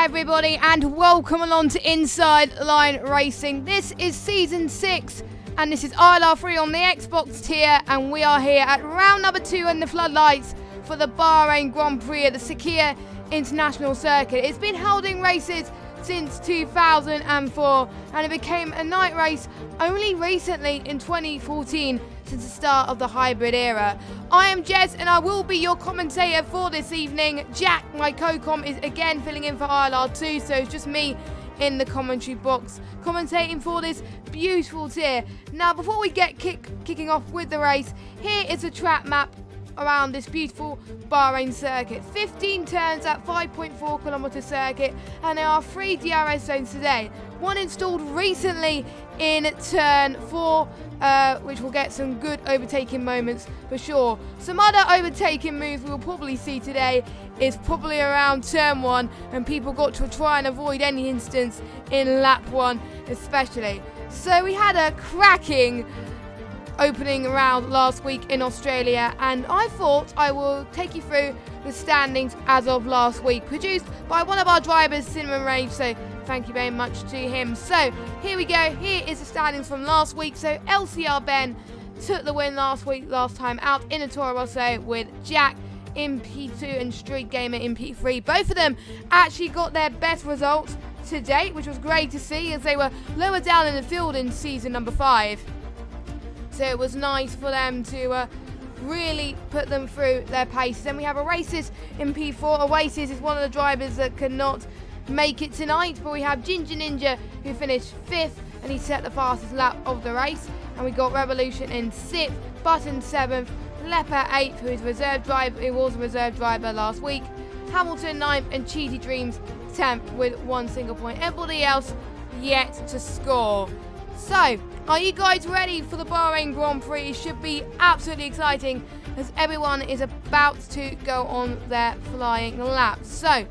everybody, and welcome along to Inside Line Racing. This is Season 6, and this is ILR3 on the Xbox tier, and we are here at round number 2 in the floodlights for the Bahrain Grand Prix at the Sakhir International Circuit. It's been held in races since 2004, and it became a night race only recently in 2014 since the start of the hybrid era. I am Jez, and I will be your commentator for this evening. Jack, my co-com, is again filling in for ILR2, so it's just me in the commentary box commentating for this beautiful tier. Now, before we get kicking off with the race, here is a track map around this beautiful Bahrain circuit. 15 turns at 5.4 kilometer circuit, and there are 3 DRS zones today. One installed recently in turn 4, which will get some good overtaking moments for sure. Some other overtaking moves we will probably see today is probably around turn 1, and people got to try and avoid any instance in lap 1 especially. So we had a cracking opening round last week in Australia, and I thought I will take you through the standings as of last week, produced by one of our drivers, Cinnamon Rage, so thank you very much to him. So here we go, here is the standings from last week. So LCR Ben took the win last time out in a Toro Rosso with Jack in P2 and Street Gamer in P3. Both of them actually got their best results to date, which was great to see, as they were lower down in the field in season number 5. So it was nice for them to really put them through their paces. Then we have Oasis in P4. Oasis is one of the drivers that cannot make it tonight, but we have Ginger Ninja, who finished 5th, and he set the fastest lap of the race. And we got Revolution in 6th, Button 7th, Leper 8th, who was a reserve driver last week, Hamilton 9th, and Cheesy Dreams 10th with 1 single point. Everybody else yet to score. So, are you guys ready for the Bahrain Grand Prix? It should be absolutely exciting, as everyone is about to go on their flying laps. So,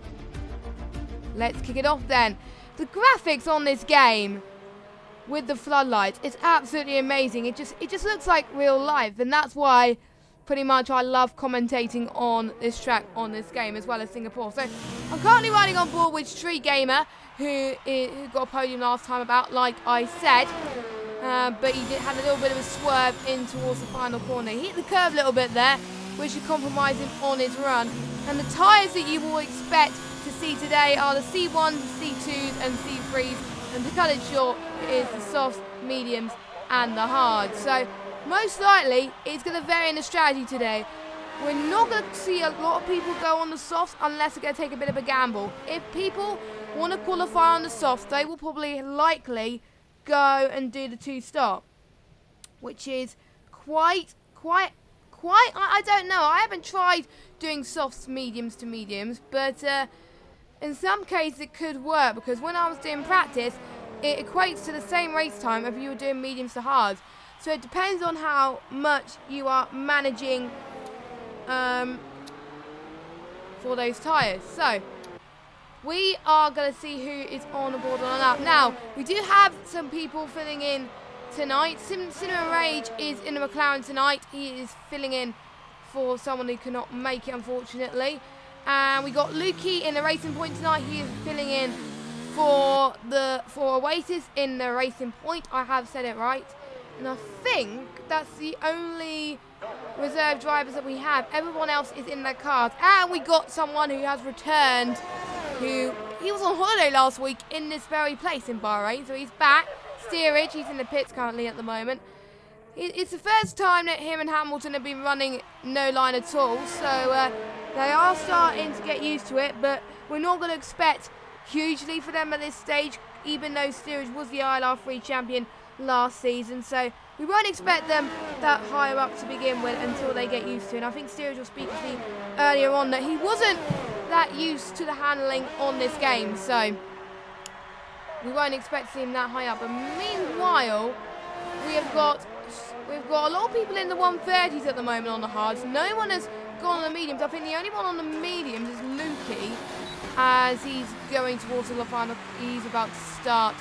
let's kick it off then. The graphics on this game with the floodlights, it's absolutely amazing. It just looks like real life, and that's why pretty much I love commentating on this track on this game, as well as Singapore. So, I'm currently riding on board with Street Gamer, who got a podium last time about, like I said. But he had a little bit of a swerve in towards the final corner. He hit the curve a little bit there, which should compromise him on his run. And the tyres that you will expect to see today are the C1s, C2s and C3s. And to cut it short, it is the softs, mediums and the hards. So most likely, it's going to vary in the strategy today. We're not going to see a lot of people go on the softs unless they're going to take a bit of a gamble. If people want to qualify on the softs, they will probably likely go and do the 2-stop, which is quite, I don't know. I haven't tried doing softs, mediums to mediums, but in some cases it could work, because when I was doing practice, it equates to the same race time if you were doing mediums to hards. So it depends on how much you are managing for those tyres. So we are going to see who is on the board on a lap. Now, we do have some people filling in tonight. Cinnamon Rage is in the McLaren tonight. He is filling in for someone who cannot make it, unfortunately. And we got Lukey in the Racing Point tonight. He is filling in for Oasis in the Racing Point. I have said it right. And I think that's the only reserve drivers that we have. Everyone else is in their cars. And we got someone who has returned, he was on holiday last week in this very place in Bahrain, so he's back. Steerage, he's in the pits currently at the moment. It's the first time that him and Hamilton have been running no line at all, so they are starting to get used to it, but we're not going to expect hugely for them at this stage, even though Steerage was the ILR3 champion last season, so we won't expect them that higher up to begin with until they get used to it. And I think Steerage will speak to me earlier on that he wasn't that used to the handling on this game, so we won't expect to see him that high up. But meanwhile, we've got a lot of people in the 130s at the moment on the hards. No one has gone on the mediums. I think the only one on the mediums is Lukey, as he's going towards the final. He's about to start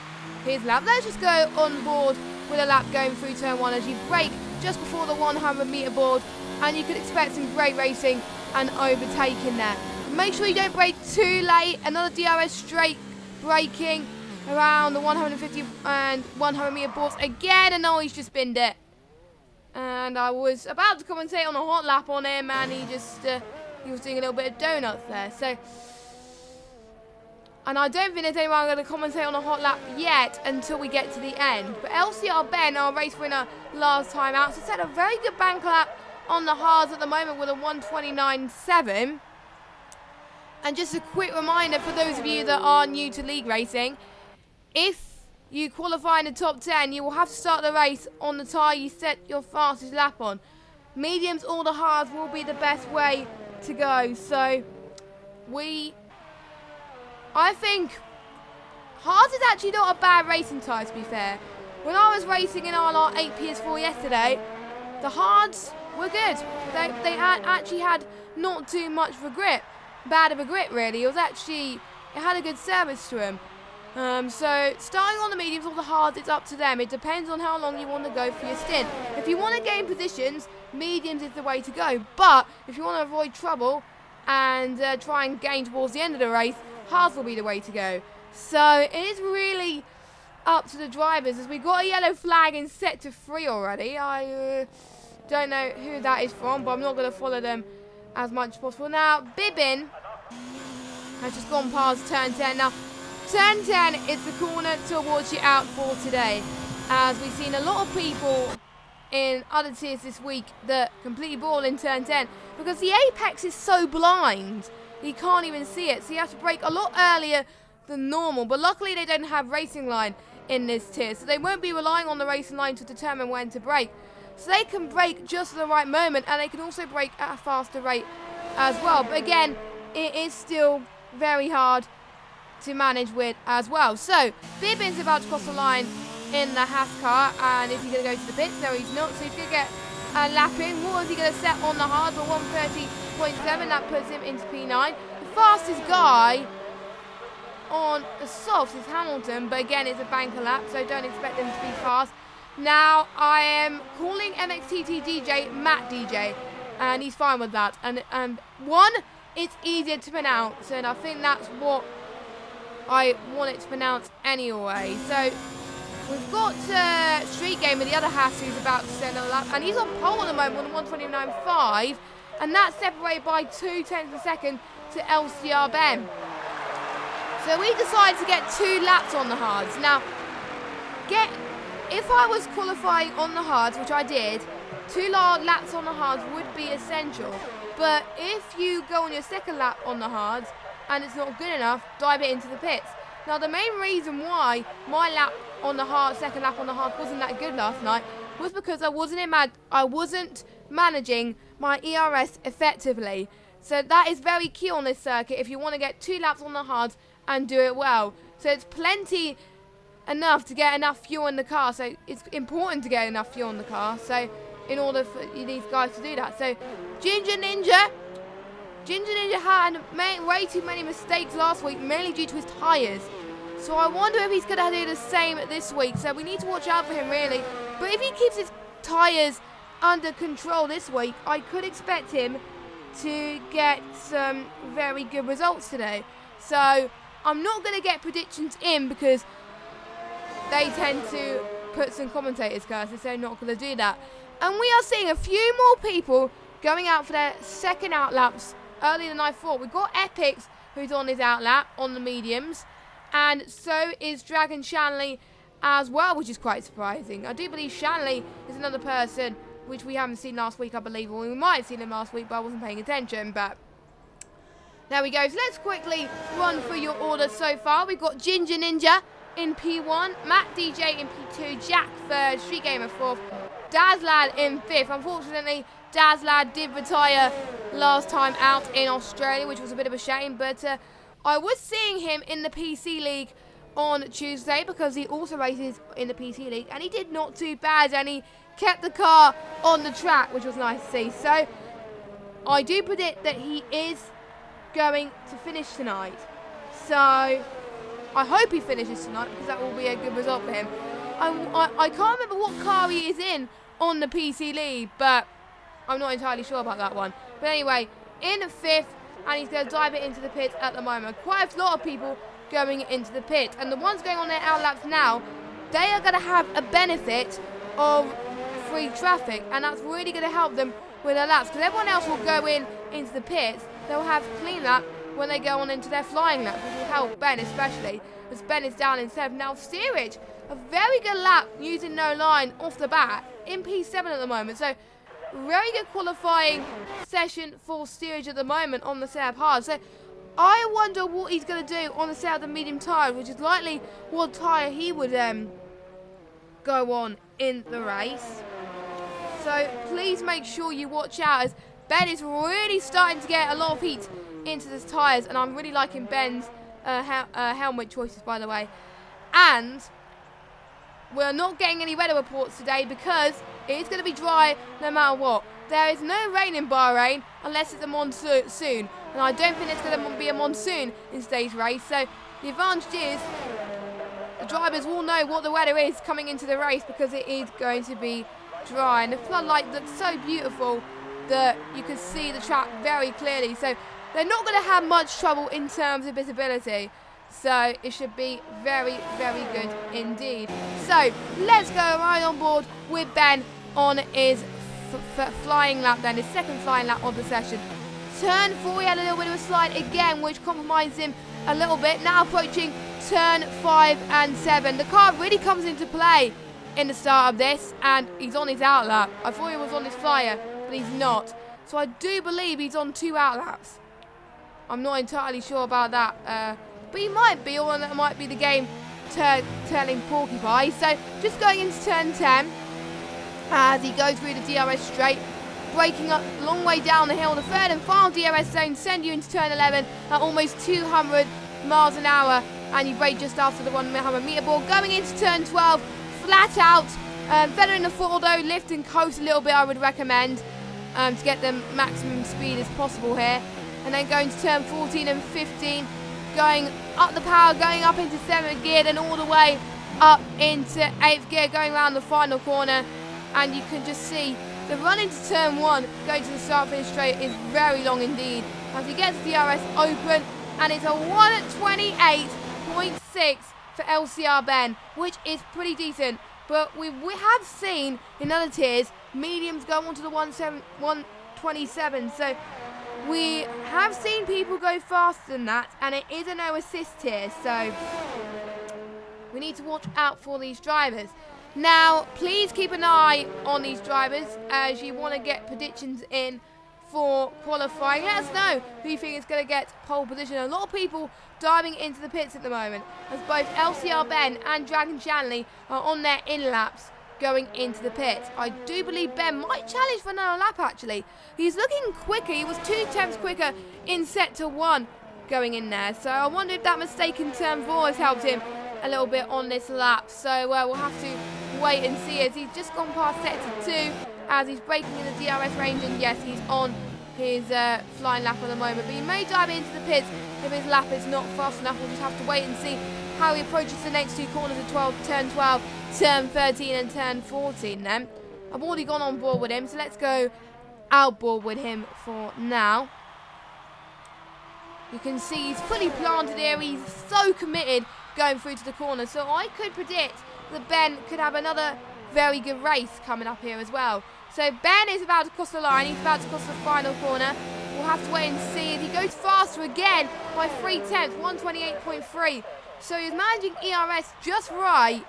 his lap. Let's just go on board with a lap going through turn 1 as you brake just before the 100 metre board, and you could expect some great racing and overtaking there. Make sure you don't brake too late. Another DRS straight braking around the 150 and 100 meter boards again, and now he's just binned it. And I was about to commentate on a hot lap on him, and he was doing a little bit of donuts there. So, and I don't think there's anyone going to commentate on a hot lap yet until we get to the end. But LCR Ben, our race winner last time out, so set a very good bank lap on the hards at the moment with a 1:29.7. And just a quick reminder for those of you that are new to league racing, if you qualify in the top 10, you will have to start the race on the tyre you set your fastest lap on. Mediums or the hards will be the best way to go. So, I think hards is actually not a bad racing tyre, to be fair. When I was racing in ILR 8 PS4 yesterday, the hards were good. They actually had not too much of a grip. Bad of a grip, really. It had a good service to him. So starting on the mediums or the hards, it's up to them. It depends on how long you want to go for your stint. If you want to gain positions, mediums is the way to go. But if you want to avoid trouble and try and gain towards the end of the race, hards will be the way to go. So it is really up to the drivers, as we got a yellow flag in set to 3 already. I don't know who that is from, but I'm not going to follow them as much as possible. Now, Bibbin has just gone past turn 10. Now, turn 10 is the corner to watch it out for today, as we've seen a lot of people in other tiers this week that completely ball in turn 10 because the apex is so blind. You can't even see it, so you have to brake a lot earlier than normal. But luckily they don't have racing line in this tier, so they won't be relying on the racing line to determine when to brake. So they can brake just at the right moment, and they can also brake at a faster rate as well. But again, it is still very hard to manage with as well. So Bibbin's about to cross the line in the Haas car, and is he going to go to the pits? No, he's not. So he's going to get a lap in. What is he going to set on the hards? 1:30.7. That puts him into P9. The fastest guy on the softs is Hamilton, but again, it's a banker lap, so don't expect them to be fast. Now, I am calling MXTT DJ Matt DJ, and he's fine with that. And one, it's easier to pronounce, and I think that's what I want it to pronounce anyway. So, we've got Street Game with the other Haas who's about to send another lap, and he's on pole at the moment on 1:29.5, and that's separated by 0.2 of a second to LCR Ben. So we decided to get 2 laps on the hards. Now, if I was qualifying on the hards, which I did, 2 laps on the hards would be essential. But if you go on your second lap on the hards and it's not good enough, dive it into the pits. Now, the main reason why my second lap on the hards wasn't that good last night was because I wasn't managing my ERS effectively. So that is very key on this circuit if you want to get 2 laps on the hards and do it well. So it's plenty enough to get enough fuel in the car. So it's important to get enough fuel in the car. So in order for these guys to do that. So Ginger Ninja had made way too many mistakes last week, mainly due to his tyres. So I wonder if he's going to do the same this week. So we need to watch out for him, really. But if he keeps his tyres under control this week, I could expect him to get some very good results today. So I'm not going to get predictions in because they tend to put some commentators curses, so I'm not going to do that. And we are seeing a few more people going out for their second out laps earlier than I thought. We've got Epix, who's on his out lap on the mediums, and so is Dragon Shanley as well, which is quite surprising. I do believe Shanley is another person which we haven't seen last week, I believe, or we might have seen him last week, but I wasn't paying attention. But there we go. So let's quickly run through your order so far. We've got Ginger Ninja in P1, Matt DJ in P2, Jack 3rd, Street Gamer 4th, Dazlad in 5th. Unfortunately, Dazlad did retire last time out in Australia, which was a bit of a shame, but I was seeing him in the PC League on Tuesday because he also races in the PC League, and he did not too bad, and he kept the car on the track, which was nice to see. So I do predict that he is going to finish tonight. So I hope he finishes tonight because that will be a good result for him. I can't remember what car he is in on the PC League, but I'm not entirely sure about that one. But anyway, in 5th, and he's going to dive it into the pit at the moment. Quite a lot of people going into the pit, and the ones going on their out laps now, they are going to have a benefit of free traffic, and that's really going to help them with their laps, because everyone else will go into the pits. They'll have clean lap when they go on into their flying lap, which will help Ben especially, as Ben is down in 7th. Now Steerage, a very good lap using no line off the bat in P7 at the moment, so very good qualifying session for Steerage at the moment on the setup hard. So I wonder what he's going to do on the setup of the medium tyre, which is likely what tyre he would go on in the race. So please make sure you watch out, as Ben is really starting to get a lot of heat into his tyres, and I'm really liking Ben's helmet choices, by the way. And we're not getting any weather reports today because it is going to be dry no matter what. There is no rain in Bahrain unless it's a monsoon, and I don't think it's going to be a monsoon in today's race. So the advantage is the drivers will know what the weather is coming into the race, because it is going to be dry, and the floodlight looks so beautiful that you can see the track very clearly. So they're not going to have much trouble in terms of visibility. So it should be very, very good indeed. So let's go right on board with Ben on his flying lap then, his second flying lap of the session. Turn 4, he had a little bit of a slide again, which compromised him a little bit. Now approaching turn 5 and 7. The car really comes into play in the start of this, and he's on his out lap. I thought he was on his flyer, but he's not. So I do believe he's on 2 out laps. I'm not entirely sure about that, but he might be, or that might be the game turning porcupine. So just going into turn 10 as he goes through the DRS straight, braking up a long way down the hill. The third and final DRS zone send you into turn 11 at almost 200 miles an hour, and you brake just after the 100 meter board. Going into turn 12, flat out, feathering the foot, although lift and coast a little bit I would recommend to get the maximum speed as possible here. And then going to turn 14 and 15, going up the power, going up into 7th gear, then all the way up into 8th gear, going around the final corner. And you can just see the run into turn 1, going to the start finish straight, is very long indeed. As he gets DRS open, and it's a 1:28.6 for LCR Ben, which is pretty decent. But we have seen in other tiers mediums go on to the 1:27, so we have seen people go faster than that, and it is a no assist tier, so we need to watch out for these drivers. Now, please keep an eye on these drivers as you want to get predictions in for qualifying. Let us know who you think is going to get pole position. A lot of people diving into the pits at the moment, as both LCR Ben and Dragon Shanley are on their in laps going into the pit. I do believe Ben might challenge for another lap actually. He's looking quicker. He was 2 tenths quicker in sector 1 going in there. So I wonder if that mistake in turn 4 has helped him a little bit on this lap. So we'll have to wait and see, as he's just gone past sector 2 as he's braking in the DRS range, and yes, he's on his flying lap at the moment, but he may dive into the pits if his lap is not fast enough. We'll just have to wait and see how he approaches the next 2 corners of turn 12, turn 13 and turn 14 then. I've already gone on board with him, so let's go outboard with him for now. You can see he's fully planted here. He's so committed going through to the corner, so I could predict that Ben could have another very good race coming up here as well. So Ben is about to cross the line. He's about to cross the final corner. We'll have to wait and see if he goes faster again by 3 tenths, 1:28.3. So he's managing ERS just right,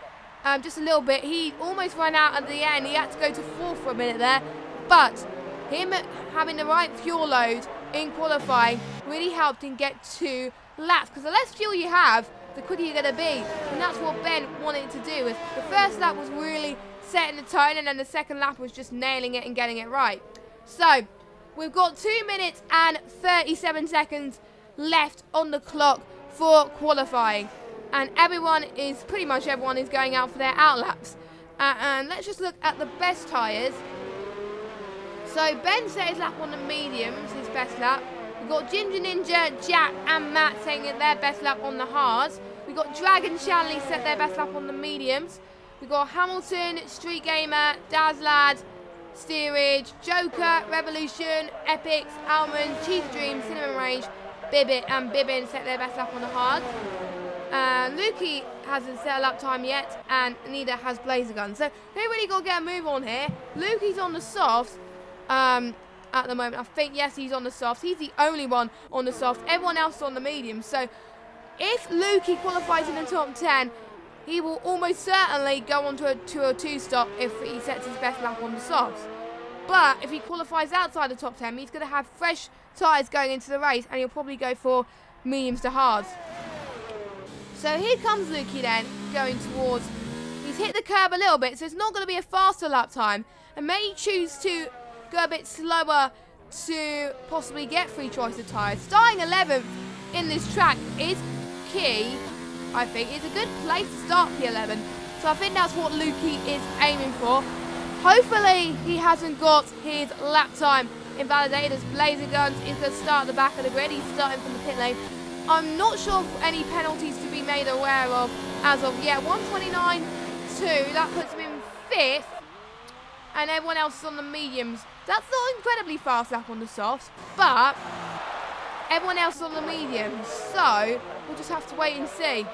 just a little bit. He almost ran out at the end. He had to go to 4th for a minute there, but him having the right fuel load in qualifying really helped him get 2 laps, because the less fuel you have, the quicker you're going to be, and that's what Ben wanted to do. The first lap was really setting the tone, and then the second lap was just nailing it and getting it right. So we've got 2 minutes and 37 seconds left on the clock for qualifying, and pretty much everyone is going out for their out laps. And let's just look at the best tyres. So Ben set his lap on the mediums, his best lap. We've got Ginger Ninja, Jack and Matt saying that their best lap on the hards. We've got Dragon Shanley set their best lap on the mediums. We've got Hamilton, Street Gamer, Daz Lad, Steerage, Joker, Revolution, Epics, Almond, Cheetah Dream, Cinnamon Rage, Bibbin set their best lap on the hard. Lukey hasn't set a lap time yet, and neither has Blazer Gun. So they really got to get a move on here. Lukey's on the softs at the moment. I think, yes, he's on the softs. He's the only one on the softs. Everyone else is on the mediums. So if Lukey qualifies in the top 10, he will almost certainly go on to a 202 stop if he sets his best lap on the softs. But if he qualifies outside the top 10, he's going to have fresh tyres going into the race, and he'll probably go for mediums to hards. So here comes Lukey then, going towards, he's hit the curb a little bit, so it's not going to be a faster lap time, and may choose to go a bit slower to possibly get free choice of tyres. Starting 11th in this track is key, I think. It's a good place to start P11, so I think that's what Lukey is aiming for. Hopefully he hasn't got his lap time invalidated, as Blazer Guns is going to start at the back of the grid. He's starting from the pit lane. I'm not sure of any penalties to be made aware of as of yet. 129.2, that puts him in 5th, and everyone else is on the mediums. That's not incredibly fast lap on the softs, but everyone else is on the mediums, so we'll just have to wait and see.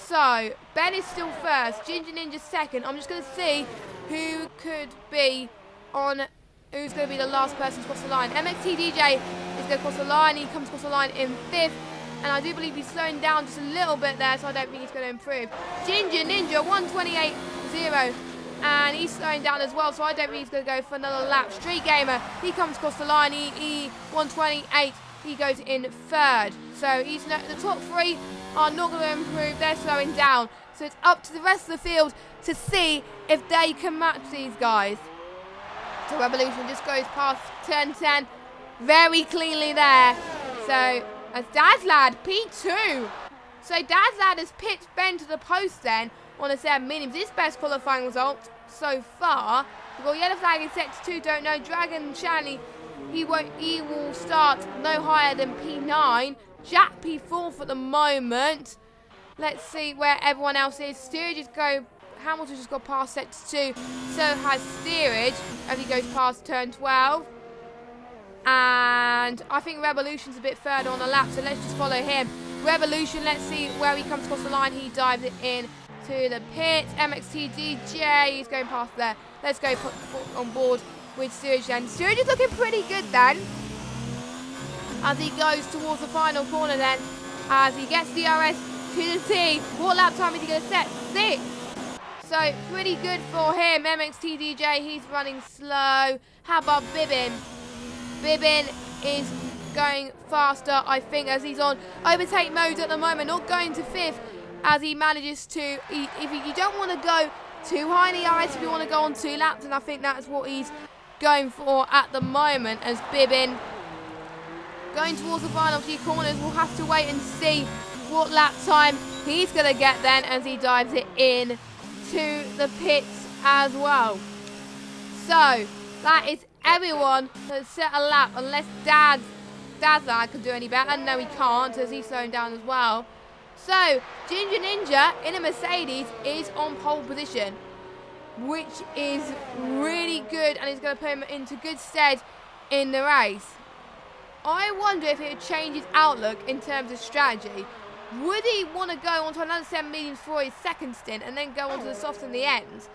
So Ben is still first, Ginger Ninja second. I'm just going to see who could be on, who's going to be the last person to cross the line. MXT DJ is going to cross the line. He comes across the line in 5th, and I do believe he's slowing down just a little bit there, so I don't think he's going to improve. Ginger Ninja 128.0, and he's slowing down as well, so I don't think he's going to go for another lap. Street Gamer, he comes across the line. He 128. He goes in 3rd. So he's the top 3 are not going to improve. They're slowing down. So it's up to the rest of the field to see if they can match these guys. So Revolution just goes past turn 10 very cleanly there. So as Dazlad, P2. So Dazlad has pitched Ben to the post then on a 7 mediums. His best qualifying result so far. We've got yellow flag in sector 2, don't know. Dragon Shanley, he will start no higher than P9. Jack P4 at the moment. Let's see where everyone else is. Steerage just go. Hamilton just got past sector 2. So has Steerage as he goes past turn 12. And I think Revolution's a bit further on the lap, so let's just follow him. Revolution, let's see where he comes across the line. He dives it in to the pit. MXT DJ, he's going past there. Let's go put on board with Steerage then. Steerage is looking pretty good then, as he goes towards the final corner then, as he gets DRS to the T. What lap time is he going to set? 6. So pretty good for him. MXT DJ, he's running slow. How about Bibbin? Bibbin is going faster, I think, as he's on overtake mode at the moment, not going to 5th, as he manages to, if you don't want to go too high in the ice, if you want to go on 2 laps, and I think that's what he's going for at the moment, as Bibbin going towards the final few corners. We'll have to wait and see what lap time he's going to get then, as he dives it in to the pits as well. So that is everyone has set a lap, unless Dazlad can do any better. No, he can't, as he's slowing down as well. So Ginger Ninja in a Mercedes is on pole position, which is really good, and is going to put him into good stead in the race. I wonder if it would change his outlook in terms of strategy. Would he want to go onto another 7 mediums for his second stint and then go onto the softs in the end?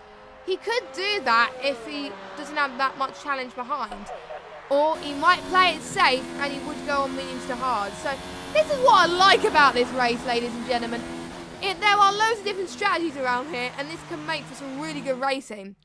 He could do that if he doesn't have that much challenge behind. Or he might play it safe and he would go on mediums to hard. So this is what I like about this race, ladies and gentlemen. There are loads of different strategies around here, and this can make for some really good racing.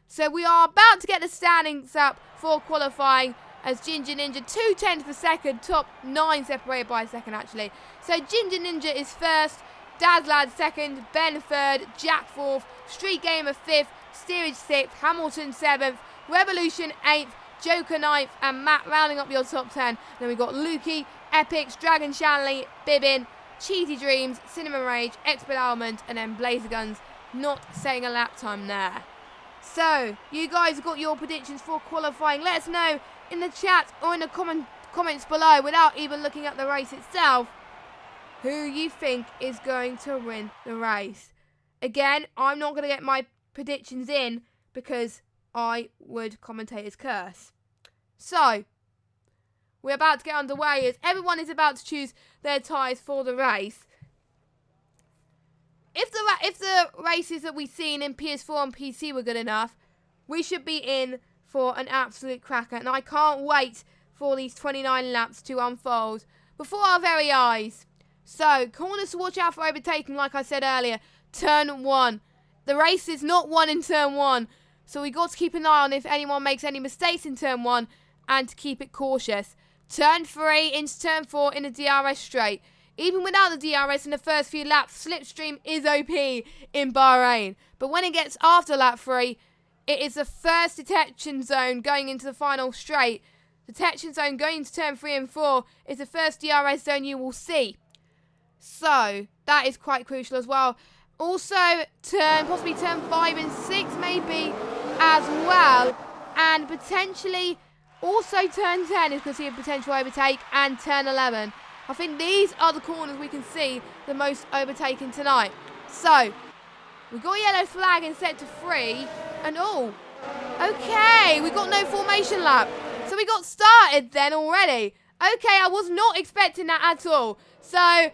So we are about to get the standings up for qualifying, as Ginger Ninja 2/10 per second, top 9 separated by a second actually. So Ginger Ninja is first, Dazlad second, Ben third, Jack fourth, Street Gamer 5th, Steerage 6th, Hamilton 7th, Revolution 8th, Joker 9th, and Matt rounding up your top 10. Then we've got Lukey, Epics, Dragon Shanley, Bibbin, Cheesy Dreams, Cinnamon Rage, Expert Almond, and then Blazer Guns not setting a lap time there. So you guys have got your predictions for qualifying. Let us know in the chat or in the comments below, without even looking at the race itself, who you think is going to win the race. Again, I'm not going to get my predictions in because I would commentator's curse. So, we're about to get underway as everyone is about to choose their tyres for the race. If the races that we've seen in PS4 and PC were good enough, we should be in for an absolute cracker. And I can't wait for these 29 laps to unfold before our very eyes. So, corners to watch out for overtaking, like I said earlier. Turn 1. The race is not won in turn 1. So we got to keep an eye on if anyone makes any mistakes in turn 1 and to keep it cautious. Turn 3 into turn 4 in a DRS straight. Even without the DRS in the first few laps, slipstream is OP in Bahrain. But when it gets after lap 3, it is the first detection zone going into the final straight. Detection zone going into turn 3 and 4 is the first DRS zone you will see. So, that is quite crucial as well. Also, possibly turn 5 and 6 maybe as well. And potentially, also turn 10 is going to see a potential overtake, and turn 11. I think these are the corners we can see the most overtaking tonight. So, we've got a yellow flag in sector 3. And okay, we got no formation lap. So we got started then already. Okay, I was not expecting that at all. So,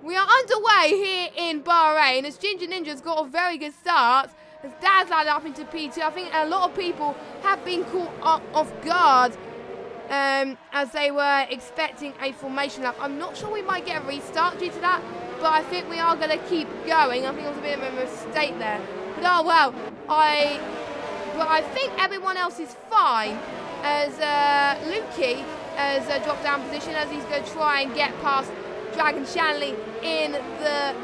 we are underway here in Bahrain as Ginger Ninja's got a very good start. As Dad's led up into P2, I think a lot of people have been caught off guard as they were expecting a formation lap. I'm not sure we might get a restart due to that, but I think we are going to keep going. I think it was a bit of a mistake there. But oh well, I think everyone else is fine as Lukey has dropped down position as he's going to try and get past Dragon Shanley in the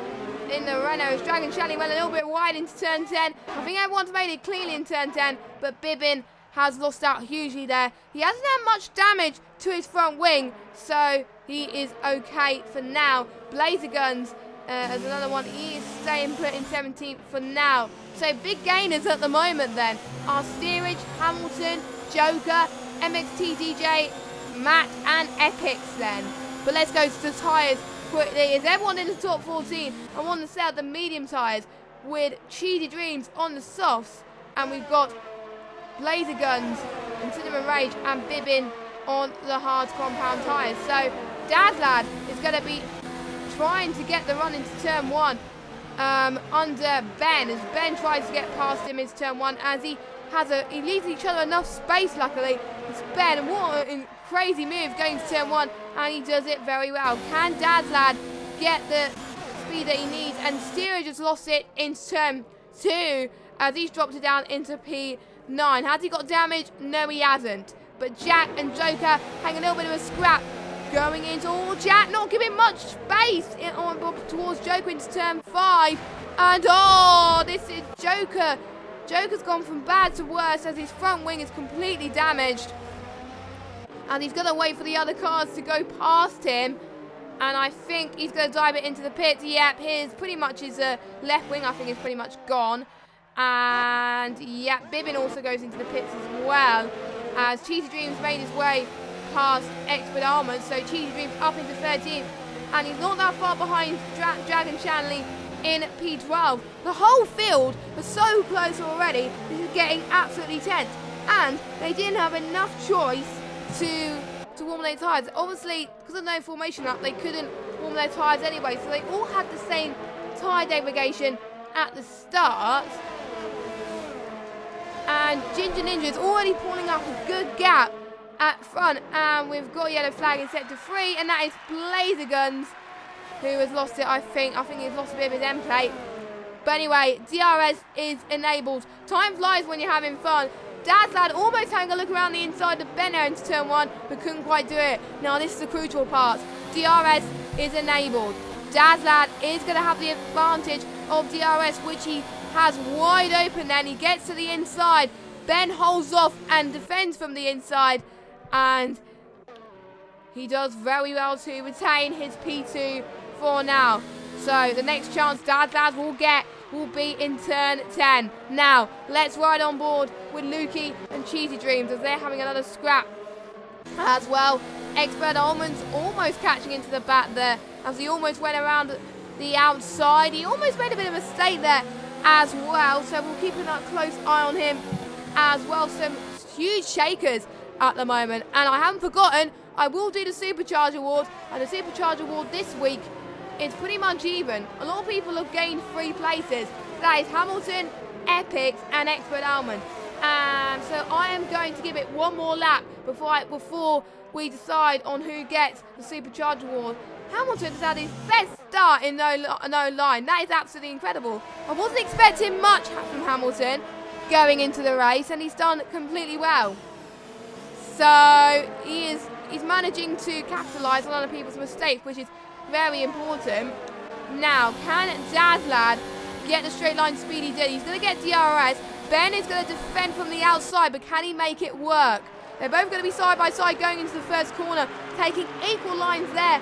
Renault. As Dragon Shanley went a little bit wide into turn 10. I think everyone's made it cleanly in turn 10, but Bibbin has lost out hugely there. He hasn't had much damage to his front wing, so he is okay for now. Blazer Guns as another one. He is staying put in 17th for now. So big gainers at the moment then are Steerage, Hamilton, Joker, MXT DJ, Matt and Epics then. But let's go to the tyres quickly. Is everyone in the top 14? I want to set out the medium tyres with Cheesy Dreams on the softs. And we've got Blazer Guns and Cinnamon Rage and Bibbin on the hard compound tyres. So Dadlad is going to be trying to get the run into turn 1 under Ben, as Ben tries to get past him into turn 1 as he leaves each other enough space, luckily. It's Ben, and what a crazy move going to turn 1, and he does it very well. Can Dadlad get the speed that he needs? And Steerage has lost it in turn 2 as he's dropped it down into P9. Has he got damage? No, he hasn't. But Jack and Joker having a little bit of a scrap going into Jack, not giving much space towards Joker into turn 5. And this is Joker. Joker's gone from bad to worse as his front wing is completely damaged. And he's going to wait for the other cars to go past him. And I think he's going to dive it into the pits. Yep, his left wing I think is pretty much gone. And yeah, Bibbin also goes into the pits as well, as Cheesy Dreams made his way past Expert Almond. So Cheesy Dreams up into 13th, and he's not that far behind Dragon Shanley in P12. The whole field was so close already. This is getting absolutely tense, and they didn't have enough choice to warm their tyres. Obviously, because of no formation lap, they couldn't warm their tyres anyway, so they all had the same tyre degradation at the start. And Ginger Ninja is already pulling up a good gap at front, and we've got a yellow flag in sector 3, and that is Blazer Guns, who has lost it. I think he's lost a bit of his end plate. But anyway, DRS is enabled. Time flies when you're having fun. Dadlad almost having a look around the inside of Benno into turn 1, but couldn't quite do it. Now this is the crucial part. DRS is enabled. Dadlad is going to have the advantage of DRS, which he has wide open. Then he gets to the inside. Ben holds off and defends from the inside, and he does very well to retain his P2 for now. So the next chance Dadlad will get will be in turn 10. Now, let's ride on board with Lukey and Cheesy Dreams as they're having another scrap as well. Expert Almonds almost catching into the back there as he almost went around the outside. He almost made a bit of a mistake there as well, so we'll keep a close eye on him as well. Some huge shakers at the moment. And I haven't forgotten, I will do the Supercharge Award. And the Supercharge Award this week is pretty much even. A lot of people have gained 3 places. That is Hamilton, Epic, and Expert Almond. So I am going to give it one more lap before we decide on who gets the Supercharge Award. Hamilton has had his best start in no line. That is absolutely incredible. I wasn't expecting much from Hamilton going into the race, and he's done completely well. So he's managing to capitalise on other people's mistakes, which is very important. Now, can Dazlad get the straight line speed he did? He's going to get DRS. Ben is going to defend from the outside, but can he make it work? They're both going to be side by side going into the first corner, taking equal lines there.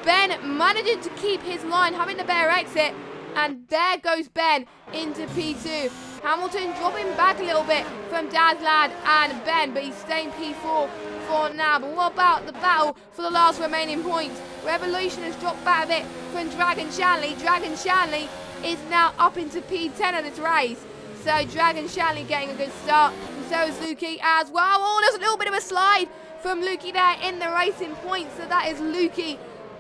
Ben managing to keep his line, having the bare exit, and there goes Ben into P2. Hamilton dropping back a little bit from Dazlad and Ben, but he's staying P4 for now. But what about the battle for the last remaining points? Revolution has dropped back a bit from Dragon Shanley. Dragon Shanley is now up into P10 of this race. So Dragon Shanley getting a good start. And so is Lukey as well. Oh, there's a little bit of a slide from Lukey there in the racing points. So that is Lukey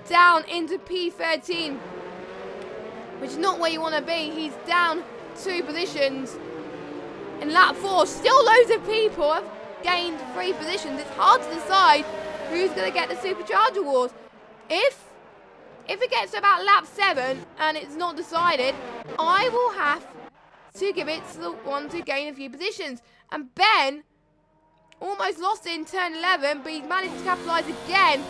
down into P13, which is not where you want to be. He's down 2 positions. In lap 4, still loads of people have gained 3 positions. It's hard to decide who's going to get the Supercharge Award. If it gets to about lap 7 and it's not decided, I will have to give it to the one to gain a few positions. And Ben almost lost it in turn 11, but he's managed to capitalise again.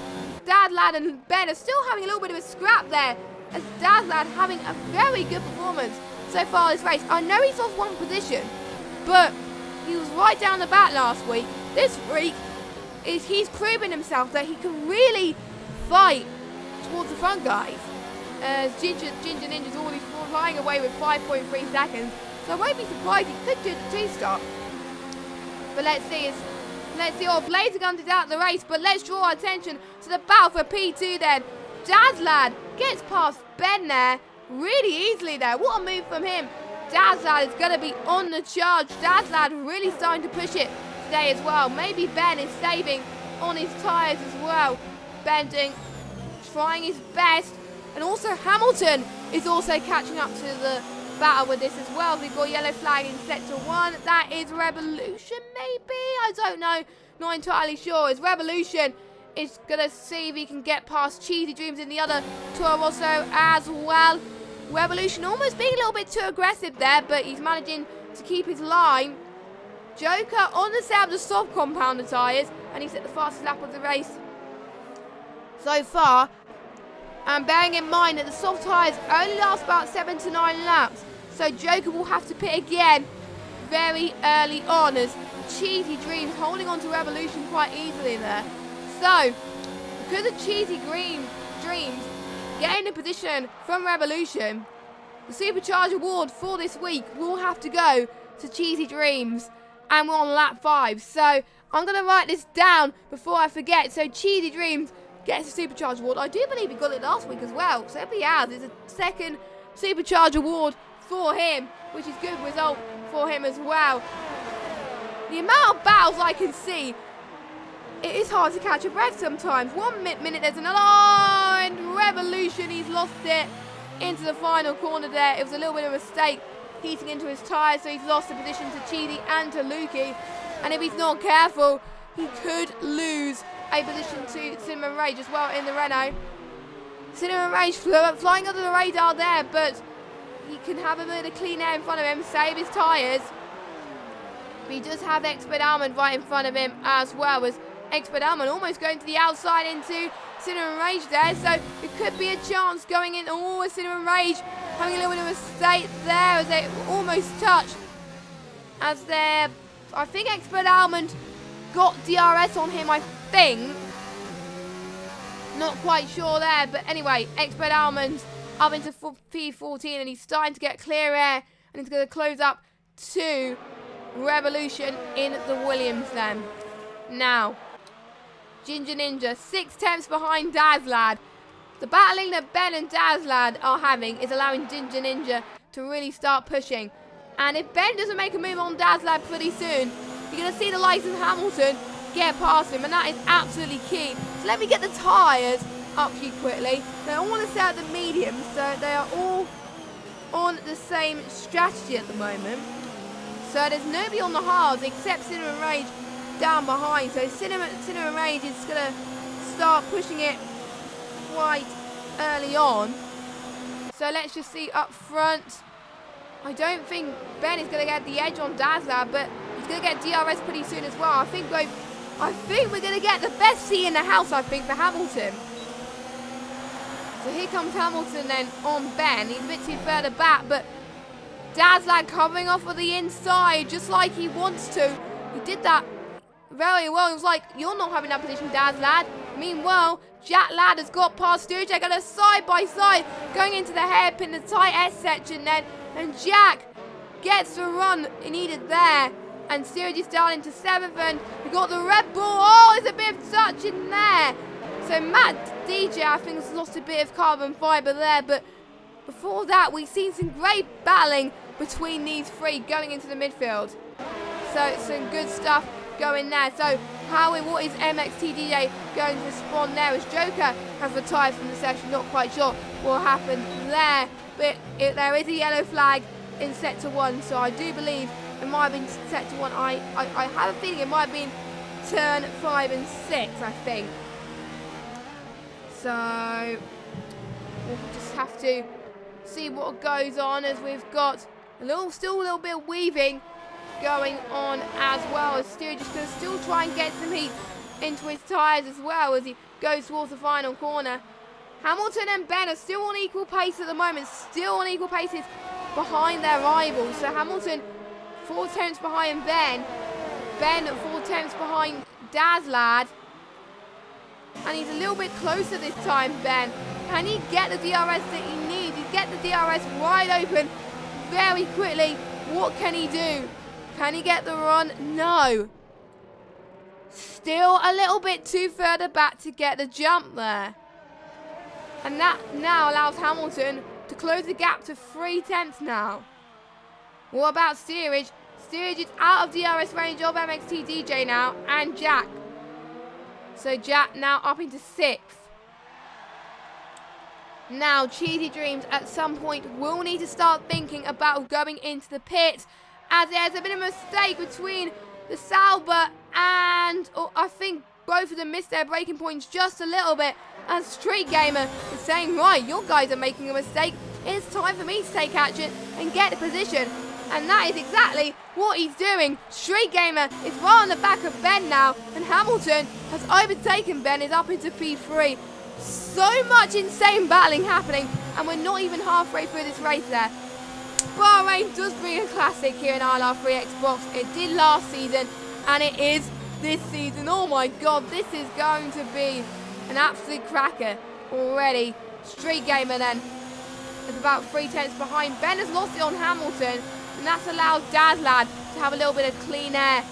Dazlad and Ben are still having a little bit of a scrap there, as Dazlad having a very good performance so far this race. I know he's lost 1 position, but he was right down the back last week. This week, he's proven himself that he can really fight towards the front guys. Ginger Ninja's already flying away with 5.3 seconds, so I won't be surprised he could do the 2-stop. But let's see. Oh, Blazer Guns is out of the race, but let's draw our attention to the battle for P2 then. Dazlad gets past Ben there really easily there. What a move from him. Dazlad is going to be on the charge. Dazlad really starting to push it today as well. Maybe Ben is saving on his tyres as well. Ben trying his best. And also Hamilton is also catching up to the battle with this as well. We've got yellow flag in sector 1. That is Revolution, maybe? I don't know. Not entirely sure. It's Revolution is going to see if he can get past Cheesy Dreams in the other Toro Rosso as well. Revolution almost being a little bit too aggressive there, but he's managing to keep his line. Joker on the set of the soft compounder tyres, and he's at the fastest lap of the race so far. And bearing in mind that the soft tyres only last about 7 to 9 laps, so Joker will have to pit again very early on, as Cheesy Dreams holding on to Revolution quite easily there. So, because of Cheesy Dreams getting a position from Revolution, the Supercharge Award for this week will have to go to Cheesy Dreams, and we're on lap 5. So, I'm going to write this down before I forget. So, Cheesy Dreams gets the Supercharge Award. I do believe he got it last week as well. So if he has, it's a second Supercharge Award for him, which is a good result for him as well. The amount of battles I can see, it is hard to catch a breath sometimes. 1 minute there's another. Oh, and Revolution, he's lost it into the final corner there. It was a little bit of a mistake heating into his tyres, so he's lost the position to Cheesy and to Lukey. And if he's not careful, he could lose a position to Cinnamon Rage as well in the Renault. Cinnamon Rage flying under the radar there, but he can have a bit of clean air in front of him, save his tyres. But he does have Expert Almond right in front of him as well, as Expert Almond almost going to the outside into Cinnamon Rage there, so it could be a chance going in. Oh, Cinnamon Rage having a little bit of a mistake there as they almost touched. As they're, I think Expert Almond got DRS on him, I think. Not quite sure there, but anyway, Expert Almond up into P14 and he's starting to get clear air, and he's going to close up to Revolution in the Williams then. Now, Ginger Ninja 6 tenths behind Dazlad. The battling that Ben and Dazlad are having is allowing Ginger Ninja to really start pushing. And if Ben doesn't make a move on Daslad pretty soon, you're going to see the likes of Hamilton get past him, and that is absolutely key. So let me get the tyres up for you quickly. Now I want to set out the mediums, so they are all on the same strategy at the moment. So there's nobody on the hards except Cinema and Rage down behind. So Cinema and Rage is going to start pushing it quite early on. So let's just see up front. I don't think Ben is going to get the edge on Daslad, but he's going to get DRS pretty soon as well. I think we're going to get the best seat in the house, I think, for Hamilton. So here comes Hamilton then on Ben. He's a bit too further back, but Daslad covering off of the inside just like he wants to. He did that very well. He was like, you're not having that position, Daslad. Meanwhile, Jack Ladd has got past Sturridge. They got a side by side going into the hairpin, the tight S section then. And Jack gets the run he needed there. And Sturridge is down into 7th. And we got the Red Bull. Oh, there's a bit of touch in there. So Matt DJ, I think, has lost a bit of carbon fibre there. But before that, we've seen some great battling between these three going into the midfield. So some good stuff going there. So what is MXTDJ going to respond there as Joker has retired from the session? Not quite sure what happened there, but there is a yellow flag in sector 1, so I do believe it might have been sector 1. I have a feeling it might have been turn 5 and 6, I think. So we'll just have to see what goes on, as we've got still a little bit of weaving going on as well, as Steer just going to still try and get some heat into his tyres as well as he goes towards the final corner. Hamilton and Ben are still on equal pace at the moment, still on equal paces behind their rivals. So Hamilton 4 tenths behind Ben 4 tenths behind Daslad, and he's a little bit closer this time, Ben. Can he get the DRS that he needs? He get the DRS wide open very quickly. What can he do? Can he get the run? No. Still a little bit too further back to get the jump there. And that now allows Hamilton to close the gap to 3 tenths now. What about Steerage? Steerage is out of DRS range of MXTDJ now, and Jack. So Jack now up into 6th. Now, Cheesy Dreams at some point will need to start thinking about going into the pit, as there's a bit of a mistake between the Sauber and I think both of them missed their braking points just a little bit. And Street Gamer is saying, right, you guys are making a mistake. It's time for me to take action and get the position. And that is exactly what he's doing. Street Gamer is right on the back of Ben now, and Hamilton has overtaken Ben, is up into P3. So much insane battling happening, and we're not even halfway through this race there. Bahrain does bring a classic here in ILR3 Xbox. It did last season, and it is this season. Oh my god, this is going to be an absolute cracker already. Street Gamer then is about 3 tenths behind. Ben has lost it on Hamilton, and that's allowed Daslad to have a little bit of clean air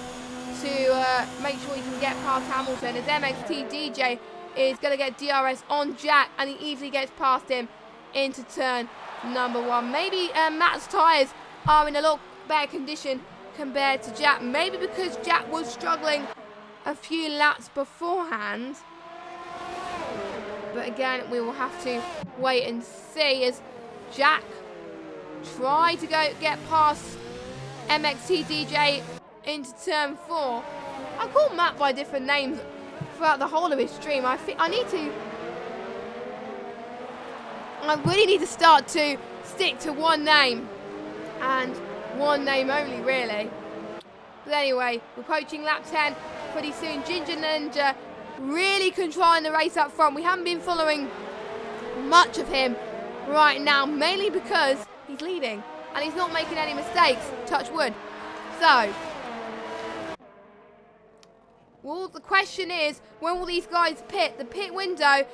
to make sure he can get past Hamilton, as MXTDJ is going to get DRS on Jack, and he easily gets past him into turn number 1. Maybe Matt's tyres are in a lot better condition compared to Jack. Maybe because Jack was struggling a few laps beforehand. But again, we will have to wait and see, as Jack tried to get past MXTDJ into turn 4. I call Matt by different names throughout the whole of his stream. I really need to start to stick to one name, and one name only, really. But anyway, we're approaching lap 10 pretty soon. Ginger Ninja really controlling the race up front. We haven't been following much of him right now, mainly because he's leading and he's not making any mistakes, touch wood. So, well, the question is, when will these guys pit? The pit window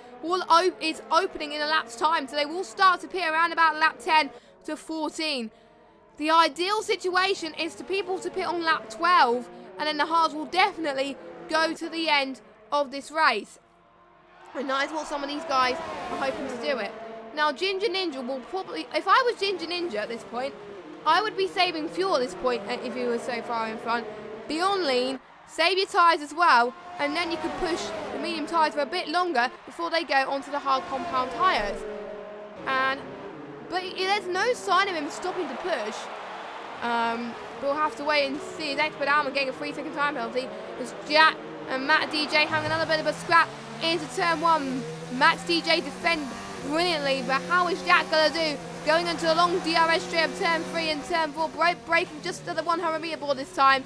is opening in a lap's time, so they will start to pit around about lap 10 to 14. The ideal situation is for people to pit on lap 12, and then the hards will definitely go to the end of this race. And that is what some of these guys are hoping to do it. Now, Ginger Ninja will probably, if I was Ginger Ninja at this point, I would be saving fuel at this point if you were so far in front. Be on lean, save your tyres as well, and then you could push the medium tyres for a bit longer before they go onto the hard compound tyres. But there's no sign of him stopping to push. We'll have to wait and see. His expert Alman getting a 3-second time penalty. There's Jack and Matt DJ having another bit of a scrap into turn 1. Max DJ defend brilliantly, but how is Jack going to do? Going into a long DRS straight of turn 3 and turn 4, braking just to the 100 meter board this time.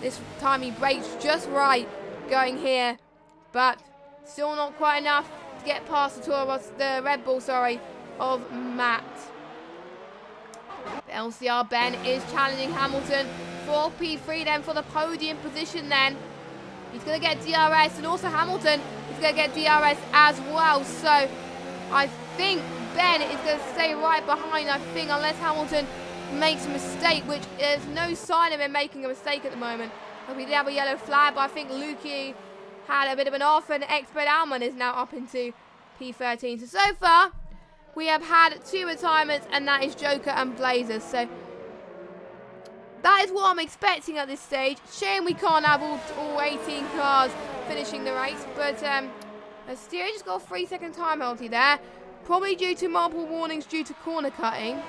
This time he brakes just right going here, but still not quite enough to get past the Red Bull, of Matt. The LCR Ben is challenging Hamilton for P3 then for the podium position then. He's going to get DRS, and also Hamilton is going to get DRS as well. So I think Ben is going to stay right behind, unless Hamilton makes a mistake, which there's no sign of him making a mistake at the moment. We did have a yellow flag, but I think Lukey had a bit of an off, and Expert Alman is now up into P13. So far, we have had 2 retirements, and that is Joker and Blazers. So that is what I'm expecting at this stage. Shame we can't have all 18 cars finishing the race, but Steerage has got a 3-second time penalty there, probably due to multiple warnings due to corner cutting.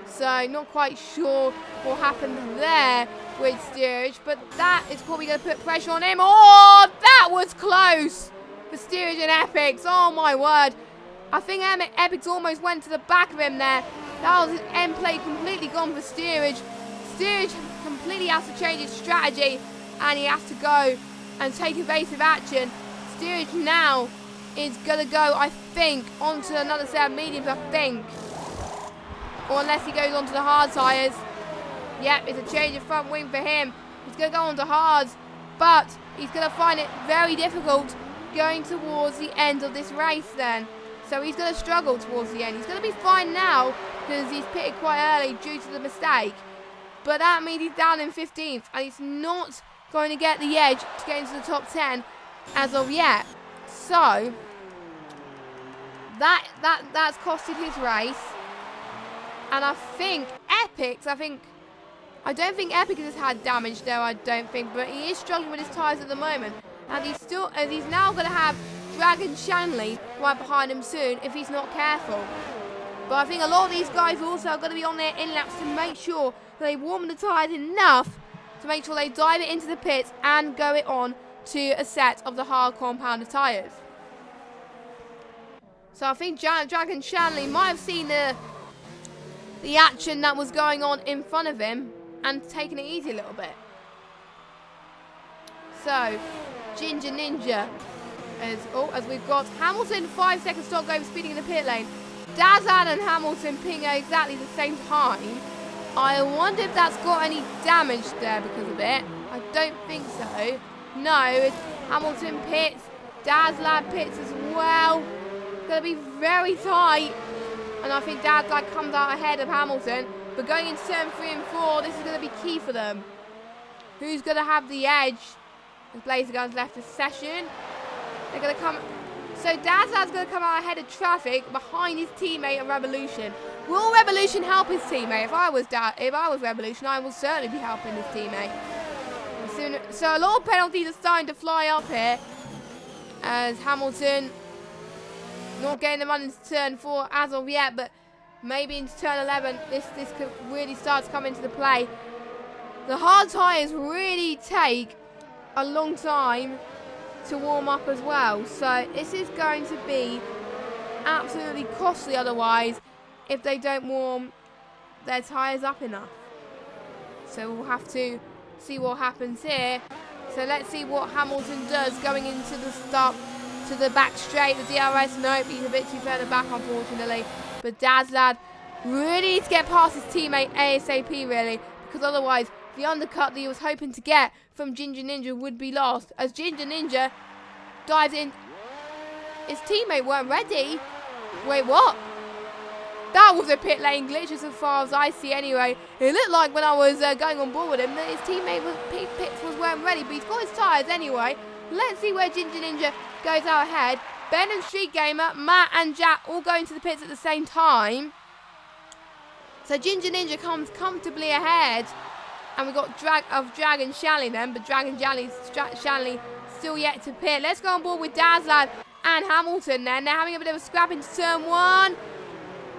So not quite sure what happened there with Steerage, but that is probably going to put pressure on him. Oh, that was close for Steerage and Epics. Oh my word. I think Epics almost went to the back of him there. That was his end plate completely gone for Steerage. Steerage completely has to change his strategy, and he has to go and take evasive action. Steerage now is going to go, I think, onto another set of mediums, I think. Or unless he goes onto the hard tyres. Yep, it's a change of front wing for him. He's going to go onto hards, but he's going to find it very difficult going towards the end of this race then. So he's going to struggle towards the end. He's going to be fine now because he's pitted quite early due to the mistake. But that means he's down in 15th, and he's not going to get the edge to get into the top 10 as of yet. So that's costed his race. And I think Epics, I don't think Epic has had damage though, I don't think, but he is struggling with his tyres at the moment. And he's now going to have Dragon Shanley right behind him soon if he's not careful. But I think a lot of these guys also are going to be on their in-laps to make sure that they warm the tyres enough to make sure they dive it into the pits and go it on to a set of the hard compounded tyres. So I think Dragon Shanley might have seen the action that was going on in front of him and taking it easy a little bit. So Ginger Ninja as we've got Hamilton 5-second stock over speeding in the pit lane. Dazan and Hamilton ping at exactly the same time. I wonder if that's got any damage there because of it. I don't think so. No, it's Hamilton pits, Dazlad pits as well. It's going to be very tight. And I think Dazlad comes out ahead of Hamilton. But going into turn 3 and 4, this is going to be key for them. Who's going to have the edge? As Blazer Guns left the session. They're going to come. So Dazlad's going to come out ahead of traffic behind his teammate at Revolution. Will Revolution help his teammate? If I was Revolution, I will certainly be helping his teammate. So a lot of penalties are starting to fly up here. As Hamilton not getting them on into turn 4 as of yet, but maybe into turn 11, this could really start to come into the play. The hard tyres really take a long time to warm up as well, so this is going to be absolutely costly otherwise if they don't warm their tyres up enough. So we'll have to see what happens here. So let's see what Hamilton does going into the stop to the back straight. The DRS, nope, he's a bit too further back unfortunately. But Dazlad really needs to get past his teammate ASAP really, because otherwise the undercut that he was hoping to get from Ginger Ninja would be lost. As Ginger Ninja dives in. His teammate weren't ready. Wait, what? That was a pit lane glitch as far as I see anyway. It looked like when I was going on board with him that his teammate weren't ready, but he's got his tyres anyway. Let's see where Ginger Ninja goes out ahead. Ben and Street Gamer, Matt and Jack all going to the pits at the same time. So Ginger Ninja comes comfortably ahead. And we've got Dragon Shanley then, but Dragon Shanley still yet to pit. Let's go on board with Dazlad and Hamilton then. They're having a bit of a scrap into turn 1.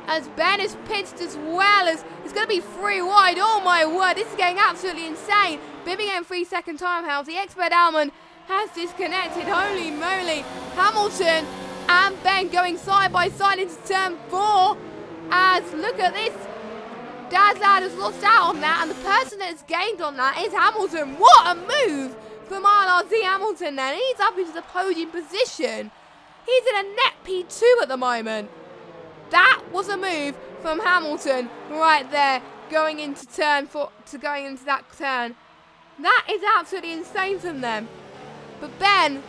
As Ben is pitched as well as it's going to be 3 wide. Oh my word, this is getting absolutely insane. Bibby getting 3-second time penalty. Expert Almond has disconnected. Holy moly. Hamilton and Ben going side by side into turn 4. As look at this. Dazlad has lost out on that, and the person that has gained on that is Hamilton. What a move from ILRT Hamilton then. He's up into the podium position. He's in a net P2 at the moment. That was a move from Hamilton right there, going into that turn. That is absolutely insane from them. But Ben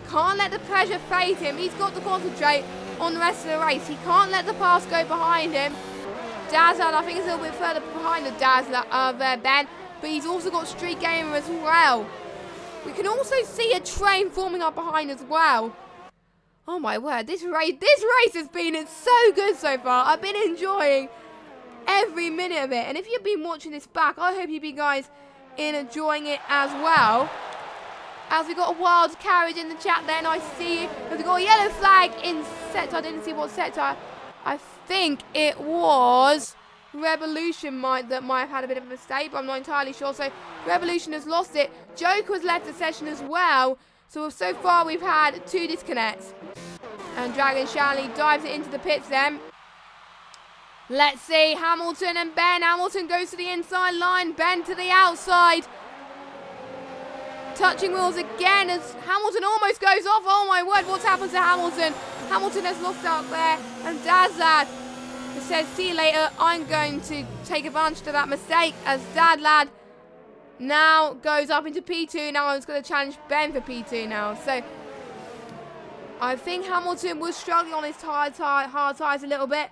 can't let the pressure phase him. He's got to concentrate on the rest of the race. He can't let the pass go behind him. Dazlad, I think, is a little bit further behind the Ben, but he's also got Street Gamer as well. We can also see a train forming up behind as well. Oh my word, this race has been so good so far. I've been enjoying every minute of it, and if you've been watching this back, I hope you guys enjoying it as well. As we got a wild carriage in the chat then, I see we've got a yellow flag in sector. I didn't see what sector. I think it was Revolution might have had a bit of a mistake, but I'm not entirely sure. So Revolution has lost it. Joker has left the session as well. So far we've had 2 disconnects. And Dragon Shanley dives it into the pits then. Let's see, Hamilton and Ben. Hamilton goes to the inside line, Ben to the outside. Touching wheels again as Hamilton almost goes off. Oh my word, what's happened to Hamilton? Hamilton has lost out there, and Dazlad says, see you later, I'm going to take advantage of that mistake, as Dazlad now goes up into P2. Now I'm going to challenge Ben for P2 now. So I think Hamilton was struggling on his hard tyres a little bit,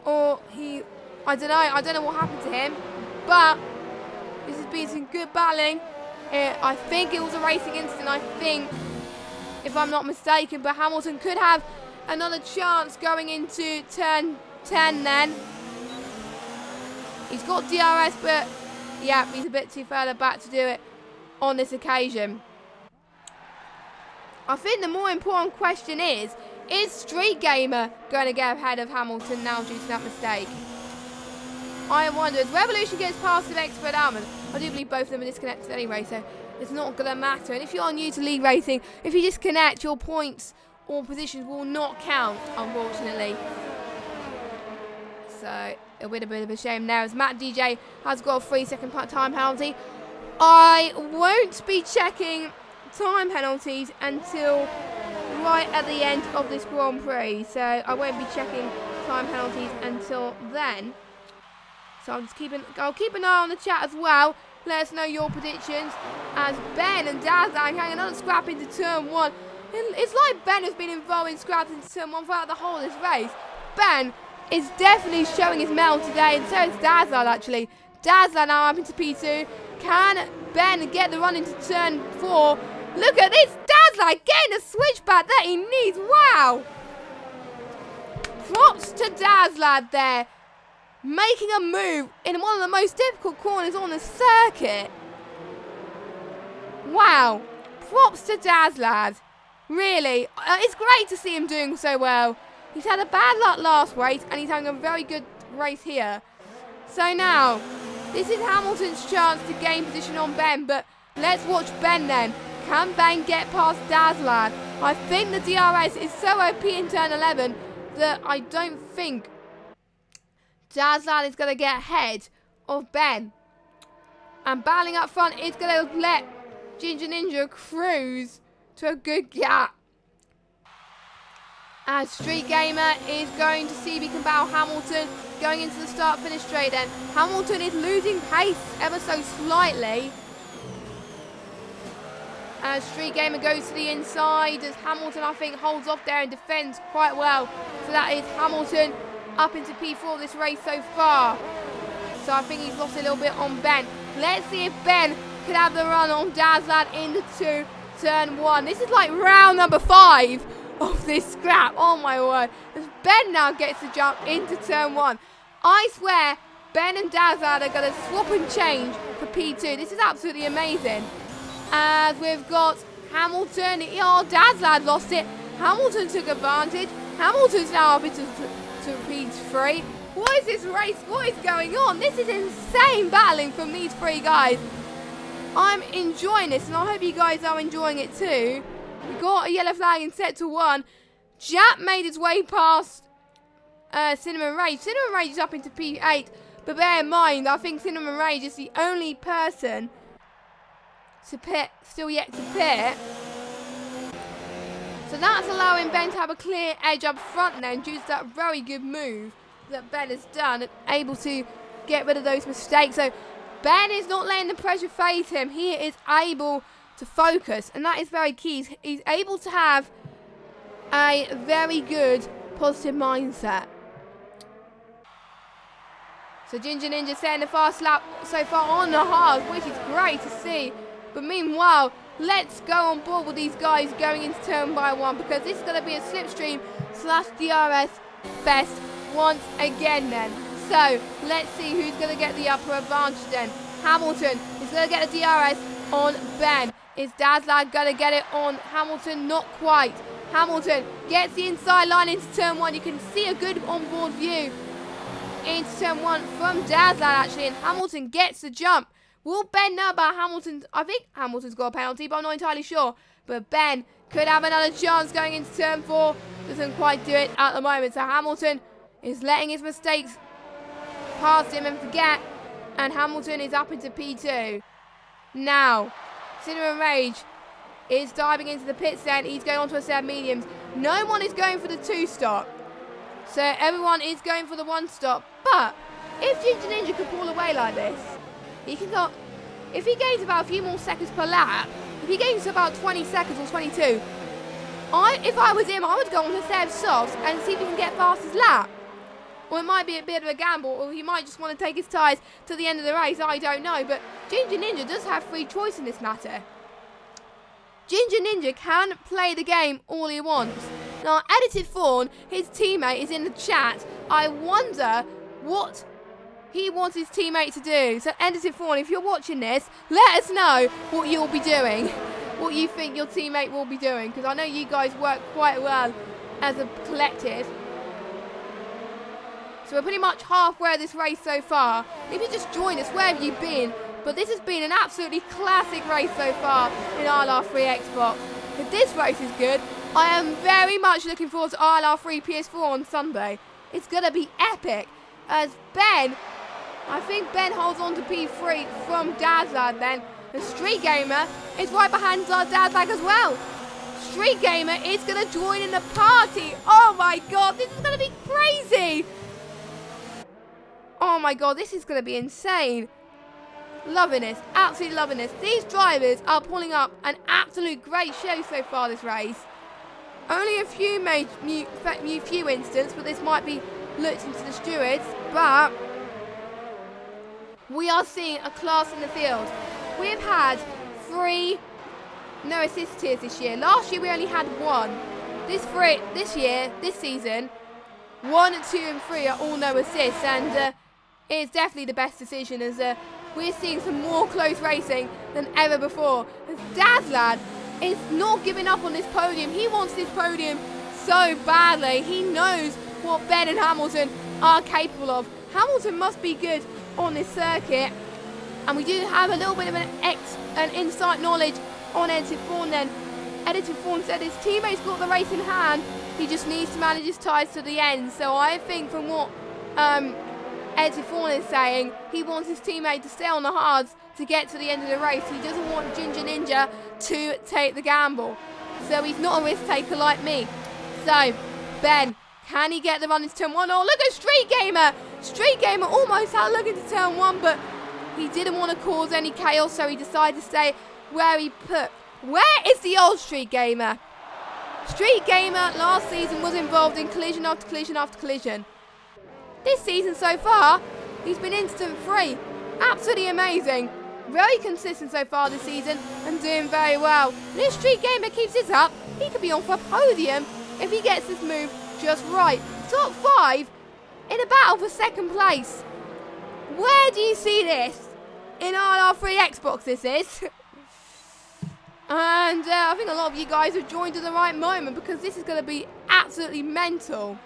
or I don't know what happened to him, but this has been some good battling. I think it was a racing incident, I think, if I'm not mistaken, but Hamilton could have another chance going into turn 10 then. He's got DRS, but yeah, he's a bit too further back to do it on this occasion. I think the more important question is Street Gamer going to get ahead of Hamilton now due to that mistake? I wonder, as Revolution gets past the Expert Almond, I do believe both of them are disconnected anyway, so it's not going to matter. And if you're new to league racing, if you disconnect, your points or positions will not count, unfortunately. So a bit of a shame there, as Matt DJ has got a 3-second time penalty. I won't be checking time penalties until right at the end of this Grand Prix, so I won't be checking time penalties until then. So I'll keep an eye on the chat as well. Let us know your predictions. As Ben and Dazlad hang another scrap into turn 1. It's like Ben has been involved in scraps into turn 1 throughout the whole of this race. Ben is definitely showing his mettle today, and so is Dazlad actually. Dazlad now up into P2. Can Ben get the run into turn 4? Look at this, Dazlad getting a switchback that he needs. Wow. Props to Dazlad there, making a move in one of the most difficult corners on the circuit. Wow. Props to Dazlad. Really, it's great to see him doing so well. He's had a bad luck last race, and he's having a very good race here. So now, this is Hamilton's chance to gain position on Ben, but let's watch Ben then. Can Ben get past Dazlad? I think the DRS is so OP in turn 11 that I don't think Dazlad is going to get ahead of Ben. And battling up front is going to let Ginger Ninja cruise to a good gap. As Street Gamer is going to see if he can battle Hamilton going into the start-finish straight then. Hamilton is losing pace ever so slightly. As Street Gamer goes to the inside, as Hamilton, I think, holds off there and defends quite well. So that is Hamilton up into P4 this race so far. So I think he's lost a little bit on Ben. Let's see if Ben can have the run on Dazlad into turn 1. This is like round number 5 of this scrap. Oh my word. As Ben now gets to jump into turn 1. I swear, Ben and Dazlad are going to swap and change for P2. This is absolutely amazing. As we've got Hamilton. Oh, Dazlad lost it. Hamilton took advantage. Hamilton's now up into P3. What is this race? What is going on? This is insane battling from these three guys. I'm enjoying this, and I hope you guys are enjoying it too. We got a yellow flag in sector 1. Jap made his way past Cinnamon Rage. Cinnamon Rage is up into P8, but bear in mind, I think Cinnamon Rage is the only person to pit, still yet to pit. So that's allowing Ben to have a clear edge up front then, due to that very good move that Ben has done, and able to get rid of those mistakes. So Ben is not letting the pressure phase him. He is able to focus, and that is very key. He's able to have a very good positive mindset. So Ginger Ninja setting the fast lap so far on the hard, which is great to see. But meanwhile, let's go on board with these guys going into turn by 1, because this is going to be a slipstream / DRS fest once again then. So let's see who's going to get the upper advantage then. Hamilton is going to get a DRS on Ben. Is Dazlad going to get it on Hamilton? Not quite. Hamilton gets the inside line into turn 1. You can see a good onboard view into turn 1 from Dazlad actually, and Hamilton gets the jump. Will Ben know about Hamilton's? I think Hamilton's got a penalty, but I'm not entirely sure. But Ben could have another chance going into turn 4. Doesn't quite do it at the moment. So Hamilton is letting his mistakes past him and forget. And Hamilton is up into P2. Now, Cinnamon Rage is diving into the pits then. He's going on to a set of mediums. No one is going for the 2-stop. So everyone is going for the 1-stop. But if Ginger Ninja could pull away like this, he can go. If he gains about a few more seconds per lap, if he gains about 20 seconds or 22, if I was him, I would go on a set of softs and see if he can get fastest lap. Or it might be a bit of a gamble, or he might just want to take his tyres to the end of the race, I don't know. But Ginger Ninja does have free choice in this matter. Ginger Ninja can play the game all he wants. Now, Edited Fawn, his teammate, is in the chat. I wonder what he wants his teammate to do. So, Edited Fawn, if you're watching this, let us know what you'll be doing. What you think your teammate will be doing. Because I know you guys work quite well as a collective. So we're pretty much halfway of this race so far. If you just join us, where have you been? But this has been an absolutely classic race so far in ILR3 Xbox. If this race is good, I am very much looking forward to ILR3 PS4 on Sunday. It's going to be epic. As Ben, I think Ben holds on to P3 from Dazlad then. And Street Gamer is right behind Dazlad as well. Street Gamer is going to join in the party. Oh my god, this is going to be crazy. Oh my god, this is going to be insane. Loving this, absolutely loving this. These drivers are pulling up an absolute great show so far this race. Only a few few incidents, but this might be looked into the stewards. But we are seeing a class in the field. We've had 3 no assist tiers this year. Last year we only had 1. This season, 1, 2 and 3 are all no assists, and it's definitely the best decision as we're seeing some more close racing than ever before. As Dazlad is not giving up on this podium. He wants this podium so badly. He knows what Ben and Hamilton are capable of. Hamilton must be good on this circuit. And we do have a little bit of an insight knowledge on Edited Fawn then. Edited Fawn said his teammate's got the race in hand. He just needs to manage his tyres to the end. So I think from what Edited Fawn is saying, he wants his teammate to stay on the hards to get to the end of the race. He doesn't want Ginger Ninja to take the gamble. So he's not a risk taker like me. So, Ben, can he get the run into turn 1? Oh, look at Street Gamer! Street Gamer almost had a look into turn 1, but he didn't want to cause any chaos, so he decided to stay where he put. Where is the old Street Gamer? Street Gamer last season was involved in collision after collision after collision. This season so far, he's been incident free. Absolutely amazing. Very consistent so far this season and doing very well. And if Street Gamer keeps this up, he could be on for a podium if he gets this move just right. Top 5 in a battle for second place. Where do you see this? In ILR3 Xbox this is. And I think a lot of you guys have joined at the right moment because this is going to be absolutely mental.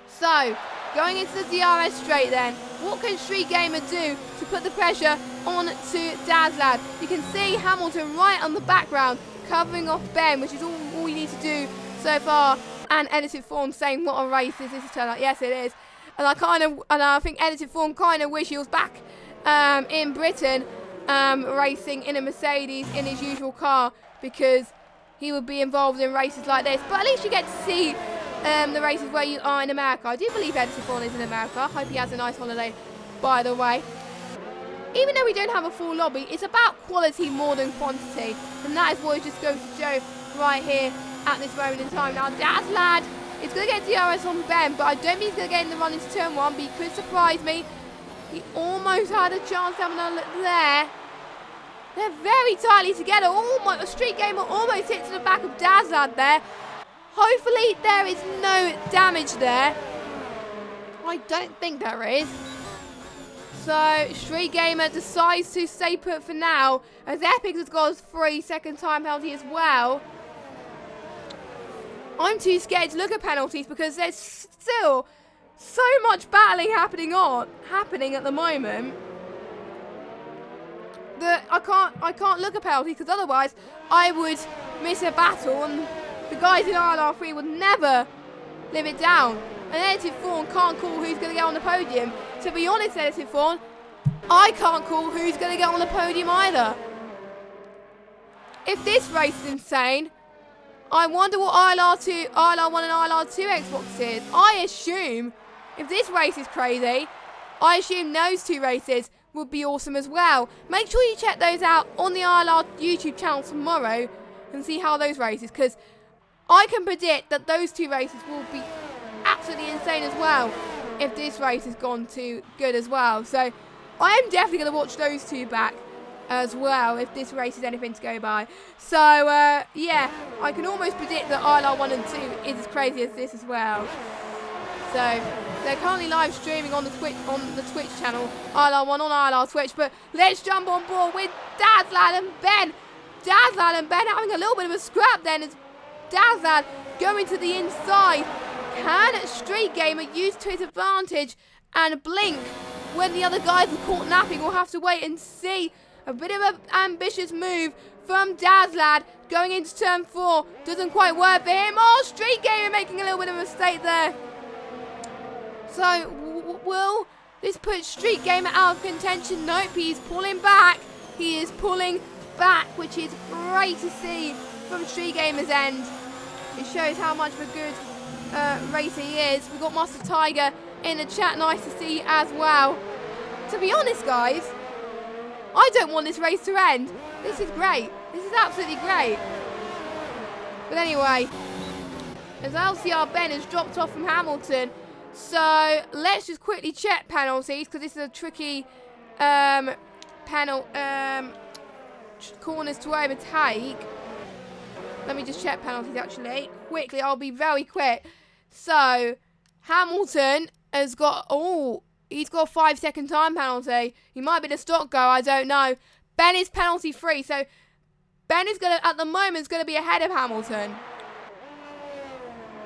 So, going into the DRS straight then, what can Street Gamer do to put the pressure on to Dazlad? You can see Hamilton right on the background covering off Ben, which is all you need to do so far. And Edited Form saying what a race this is turned out. Yes, it is. And I think Edited Form kind of wish he was back in Britain racing in a Mercedes in his usual car, because he would be involved in races like this. But at least you get to see the races where you are in America. I do believe Edited Form is in America. Hope he has a nice holiday, by the way. Even though we don't have a full lobby, it's about quality more than quantity. And that is what it just goes to show right here at this moment in time. Now, Dazlad is going to get DRS on Ben, but I don't think he's going to get in the run into turn 1, but he could surprise me. He almost had a chance having a look there. They're very tightly together. Almost, Street Gamer almost hit to the back of Dazlad there. Hopefully there is no damage there. I don't think there is. So Street Gamer decides to stay put for now, as Epic has got a 3-second time penalty as well. I'm too scared to look at penalties because there's still so much battling happening at the moment that I can't look at penalties, because otherwise I would miss a battle and the guys in ILR3 would never live it down. And Edited Form can't call who's going to get on the podium. To be honest, Edited Form, I can't call who's going to get on the podium either. If this race is insane, I wonder what ILR1 and ILR2 Xbox is. I assume, if this race is crazy, I assume those two races would be awesome as well. Make sure you check those out on the ILR YouTube channel tomorrow and see how those races, because I can predict that those two races will be absolutely insane as well if this race has gone too good as well. So I am definitely going to watch those two back as well if this race is anything to go by. So yeah, I can almost predict that ILR1 and 2 is as crazy as this as well. So they're currently live streaming on the Twitch channel, ILR1 on ILR Twitch. But let's jump on board with Dazlad and Ben. Dazlad and Ben having a little bit of a scrap then, as Dazlad going to the inside. Can Street Gamer use to his advantage and blink when the other guys are caught napping? We'll have to wait and see. A bit of an ambitious move from Dazlad going into turn 4. Doesn't quite work for him. Oh, Street Gamer making a little bit of a mistake there. So, will this put Street Gamer out of contention? Nope, he's pulling back. He is pulling back, which is great to see from Street Gamer's end. It shows how much of a good racer he is. We've got Master Tiger in the chat. Nice to see as well. To be honest, guys, I don't want this race to end. This is great. This is absolutely great. But anyway, as LCR Ben has dropped off from Hamilton, so let's just quickly check penalties, because this is a tricky corners to overtake. Let me just check penalties actually quickly. I'll be very quick. So Hamilton has got he's got a 5-second time penalty. He might be the stock go, I don't know. Ben is penalty free, so Ben is gonna at the moment is gonna be ahead of Hamilton.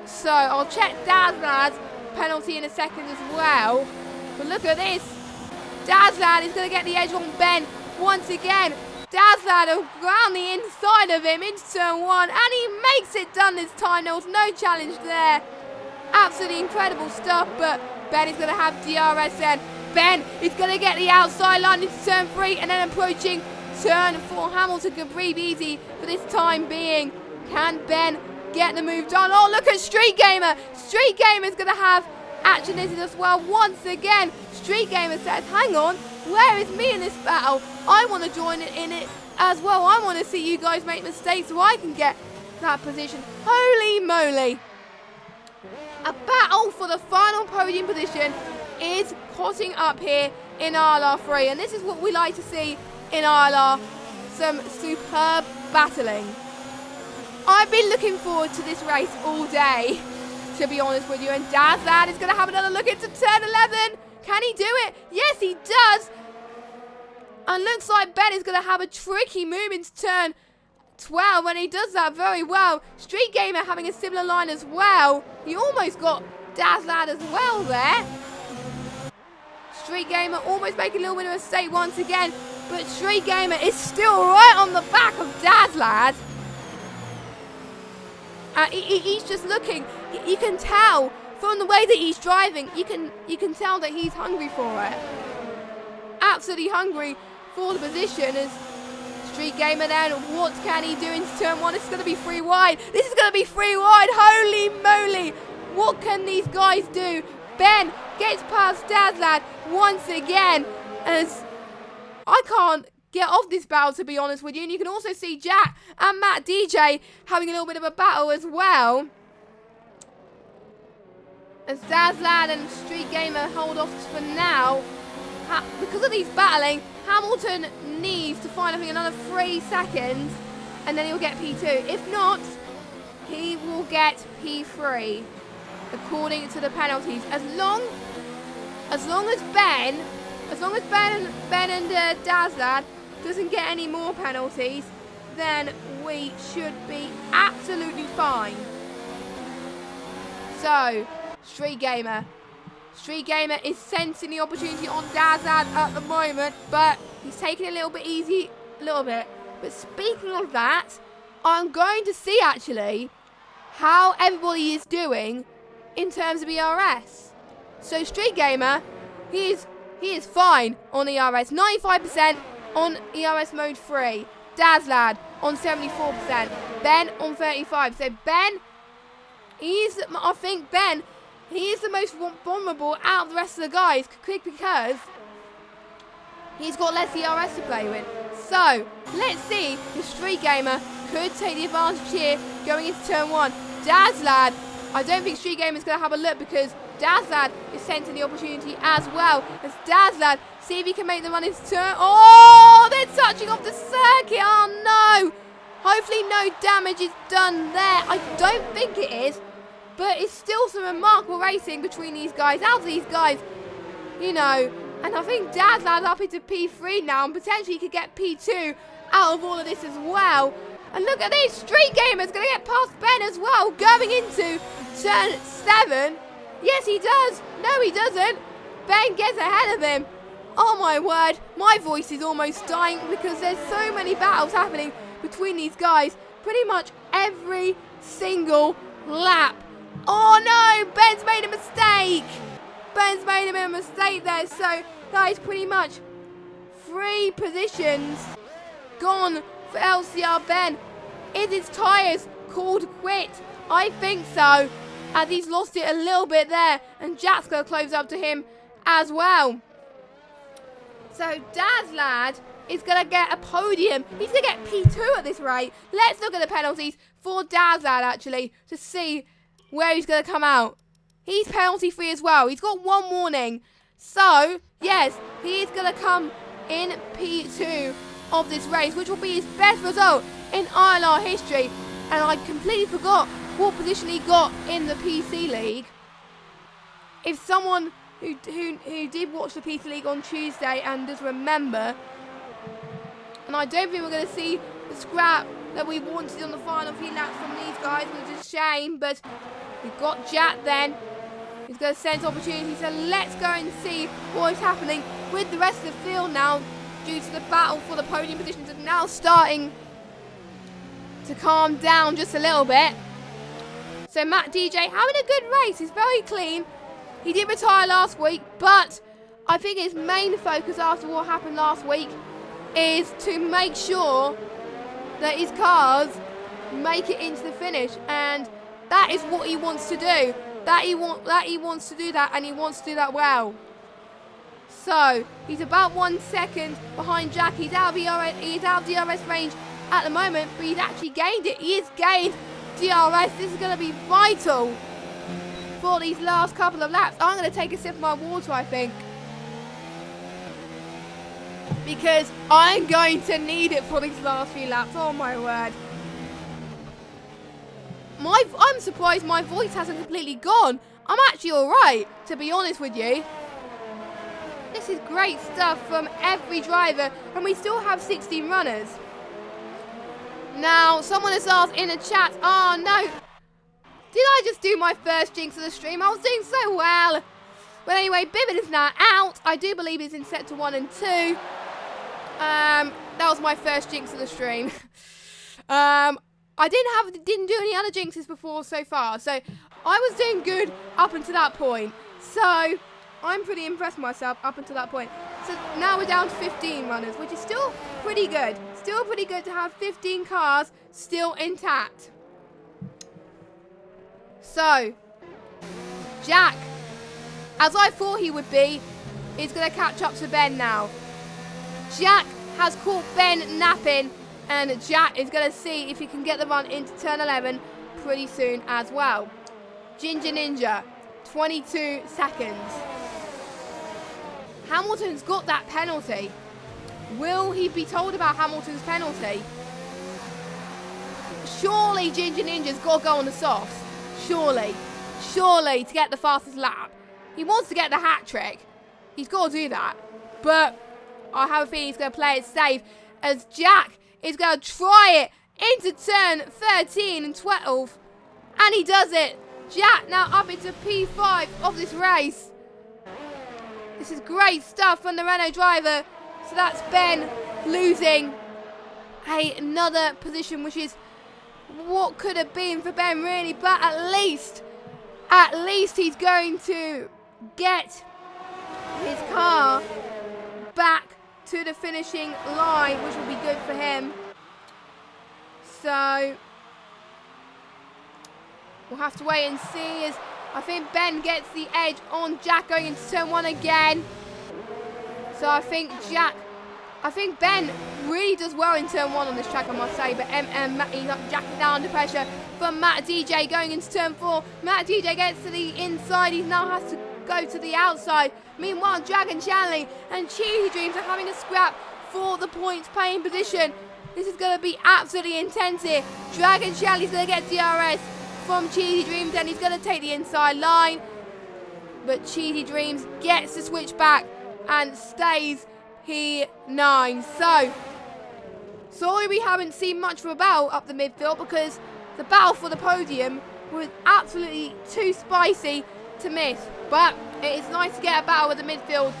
So I'll check Dazlad's penalty in a second as well. But look at this. Dazlad is gonna get the edge on Ben once again. Dazlad around the inside of him into turn 1, and he makes it done this time. There was no challenge there. Absolutely incredible stuff, but Ben is going to have DRS then. Ben is going to get the outside line into turn 3, and then approaching turn 4. Hamilton can breathe easy for this time being. Can Ben get the move done? Oh, look at Street Gamer. Street Gamer is going to have action in it as well. Once again, Street Gamer says, hang on, where is me in this battle? I want to join in it as well. I want to see you guys make mistakes so I can get that position. Holy moly. A battle for the final podium position is cutting up here in ILR3. And this is what we like to see in ILR. Some superb battling. I've been looking forward to this race all day, to be honest with you. And Dazlad is going to have another look into turn 11. Can he do it? Yes, he does. And looks like Ben is going to have a tricky move into turn 12, and he does that very well. Street Gamer having a similar line as well. He almost got Dazlad as well there. Street Gamer almost making a little bit of a mistake once again, but Street Gamer is still right on the back of Dazlad. He's just looking. You can tell from the way that he's driving. You can tell that he's hungry for it. Absolutely hungry for the position. As Street Gamer then, what can he do into turn 1? It's going to be 3 wide. This is going to be 3 wide. Holy moly! What can these guys do? Ben gets past Dazlad once again, as I can't get off this battle, to be honest with you. And you can also see Jack and Matt DJ having a little bit of a battle as well, as Dazlad and Street Gamer hold off for now. Because of these battling, Hamilton needs to find, I think, another 3 seconds, and then he'll get P2. If not, he will get P3, according to the penalties. As long as Ben and Dazlad doesn't get any more penalties, then we should be absolutely fine. So, Street Gamer is sensing the opportunity on Dazlad at the moment, but he's taking it a little bit easy, But speaking of that, I'm going to see actually how everybody is doing in terms of ERS. So Street Gamer, he is fine on ERS, 95% on ERS mode 3. Dazlad on 74%. Ben on 35%. So Ben, I think Ben, he is the most vulnerable out of the rest of the guys, because he's got less ERS to play with. So, let's see if Street Gamer could take the advantage here going into turn 1. Dazlad, I don't think Street Gamer is going to have a look, because Dazlad is sensing the opportunity as well. As Dazlad, see if he can make the run into turn. Oh, they're touching off the circuit. Oh, no. Hopefully no damage is done there. I don't think it is. But it's still some remarkable racing between these guys. Out of these guys, and I think Dazlad's up into P3 now, and potentially could get P2 out of all of this as well. And look at this, Street Gamer's going to get past Ben as well, going into turn 7. Yes, he does. No, he doesn't. Ben gets ahead of him. Oh my word, my voice is almost dying, because there's so many battles happening between these guys pretty much every single lap. Oh no, Ben's made a mistake. Ben's made a mistake there, so that is pretty much 3 positions gone for LCR Ben. Is his tyres called quit? I think so, as he's lost it a little bit there, and Jack's going to close up to him as well. So Dazlad is going to get a podium. He's going to get P2 at this rate. Let's look at the penalties for Dazlad actually, to see where he's going to come out. He's penalty free as well. He's got 1 warning. So, yes, he is going to come in P2 of this race, which will be his best result in ILR history. And I completely forgot what position he got in the PC League. If someone who did watch the PC League on Tuesday and does remember, and I don't think we're going to see the scrap that we wanted on the final few laps from these guys, which is a shame, but we've got Jack then. He's going to sense opportunity, so let's go and see what is happening with the rest of the field now, due to the battle for the podium positions are now starting to calm down just a little bit. So Matt DJ having a good race. He's very clean. He did retire last week, but I think his main focus after what happened last week is to make sure that his cars make it into the finish, and that is what he wants to do. He wants to do that, and he wants to do that well. So he's about 1 second behind Jack. He's out of DRS range at the moment, but he's actually gained it. He has gained DRS. This is going to be vital for these last couple of laps. I'm going to take a sip of my water, I think, because I'm going to need it for these last few laps. Oh my word. I'm surprised my voice hasn't completely gone. I'm actually alright, to be honest with you. This is great stuff from every driver, and we still have 16 runners. Now, someone has asked in the chat, oh no, did I just do my first jinx of the stream? I was doing so well. But anyway, Bibbin is now out. I do believe he's in sector 1 and 2. That was my first jinx of the stream. I didn't do any other jinxes before so far, so I was doing good up until that point. So I'm pretty impressed with myself up until that point. So now we're down to 15 runners, which is still pretty good. Still pretty good to have 15 cars still intact. So, Jack, as I thought he would be, is going to catch up to Ben now. Jack has caught Ben napping, and Jack is going to see if he can get the run into turn 11 pretty soon as well. Ginger Ninja, 22 seconds. Hamilton's got that penalty. Will he be told about Hamilton's penalty? Surely Ginger Ninja's got to go on the softs. Surely to get the fastest lap. He wants to get the hat trick. He's got to do that. But I have a feeling he's going to play it safe as Jack is going to try it into turn 13 and 12. And he does it. Jack now up into P5 of this race. This is great stuff from the Renault driver. So that's Ben losing another position, which is what could have been for Ben really, but at least he's going to get his car back to the finishing line, which will be good for him. So we'll have to wait and see as I think Ben gets the edge on Jack going into turn 1 again. So I think Ben really does well in turn 1 on this track, I must say. But Jack is now under pressure from Matt DJ going into turn 4. Matt DJ gets to the inside. He now has to go to the outside. Meanwhile, Dragon Shanley and Cheesy Dreams are having a scrap for the points paying position. This is going to be absolutely intense here. Dragon Shanley's going to get DRS from Cheesy Dreams, and he's going to take the inside line. But Cheesy Dreams gets the switch back and stays P9. So, sorry we haven't seen much of a battle up the midfield because the battle for the podium was absolutely too spicy to miss. But it is nice to get a battle with the midfield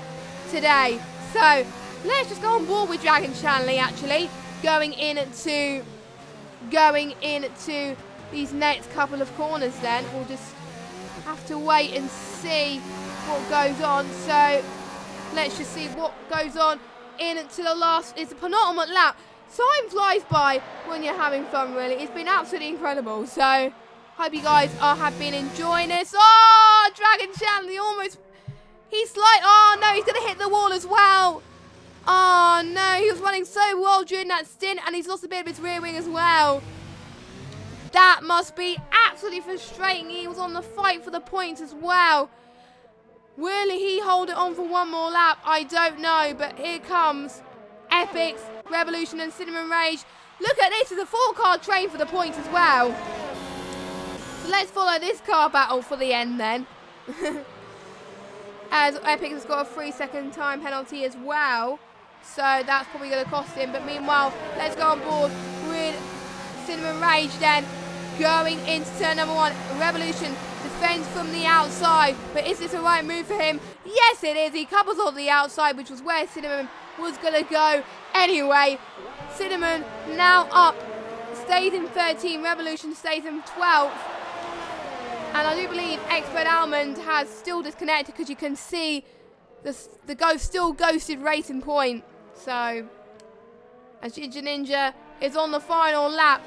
today. So, let's just go on board with Dragon Shanley actually, going into these next couple of corners then. We'll just have to wait and see what goes on. So, let's just see what goes on into the last, it's the penultimate lap. Time flies by when you're having fun, really. It's been absolutely incredible. So, hope you guys have been enjoying this. Oh, Dragon Shanley almost, oh no, he's going to hit the wall as well. Oh no, he was running so well during that stint and he's lost a bit of his rear wing as well. That must be absolutely frustrating. He was on the fight for the points as well. Will he hold it on for one more lap? I don't know, but here comes Epix, Revolution and Cinnamon Rage. Look at this, it's a 4-car train for the points as well. So let's follow this car battle for the end then. As Epix has got a 3-second time penalty as well. So that's probably going to cost him. But meanwhile, let's go on board with Cinnamon Rage then. Going into turn number 1. Revolution defends from the outside. But is this the right move for him? Yes, it is. He couples on the outside, which was where Cinnamon was going to go anyway. Cinnamon now up. Stays in 13. Revolution stays in 12th. And I do believe Expert Almond has still disconnected because you can see the ghost still ghosted Racing Point. So, as Ginger Ninja is on the final lap,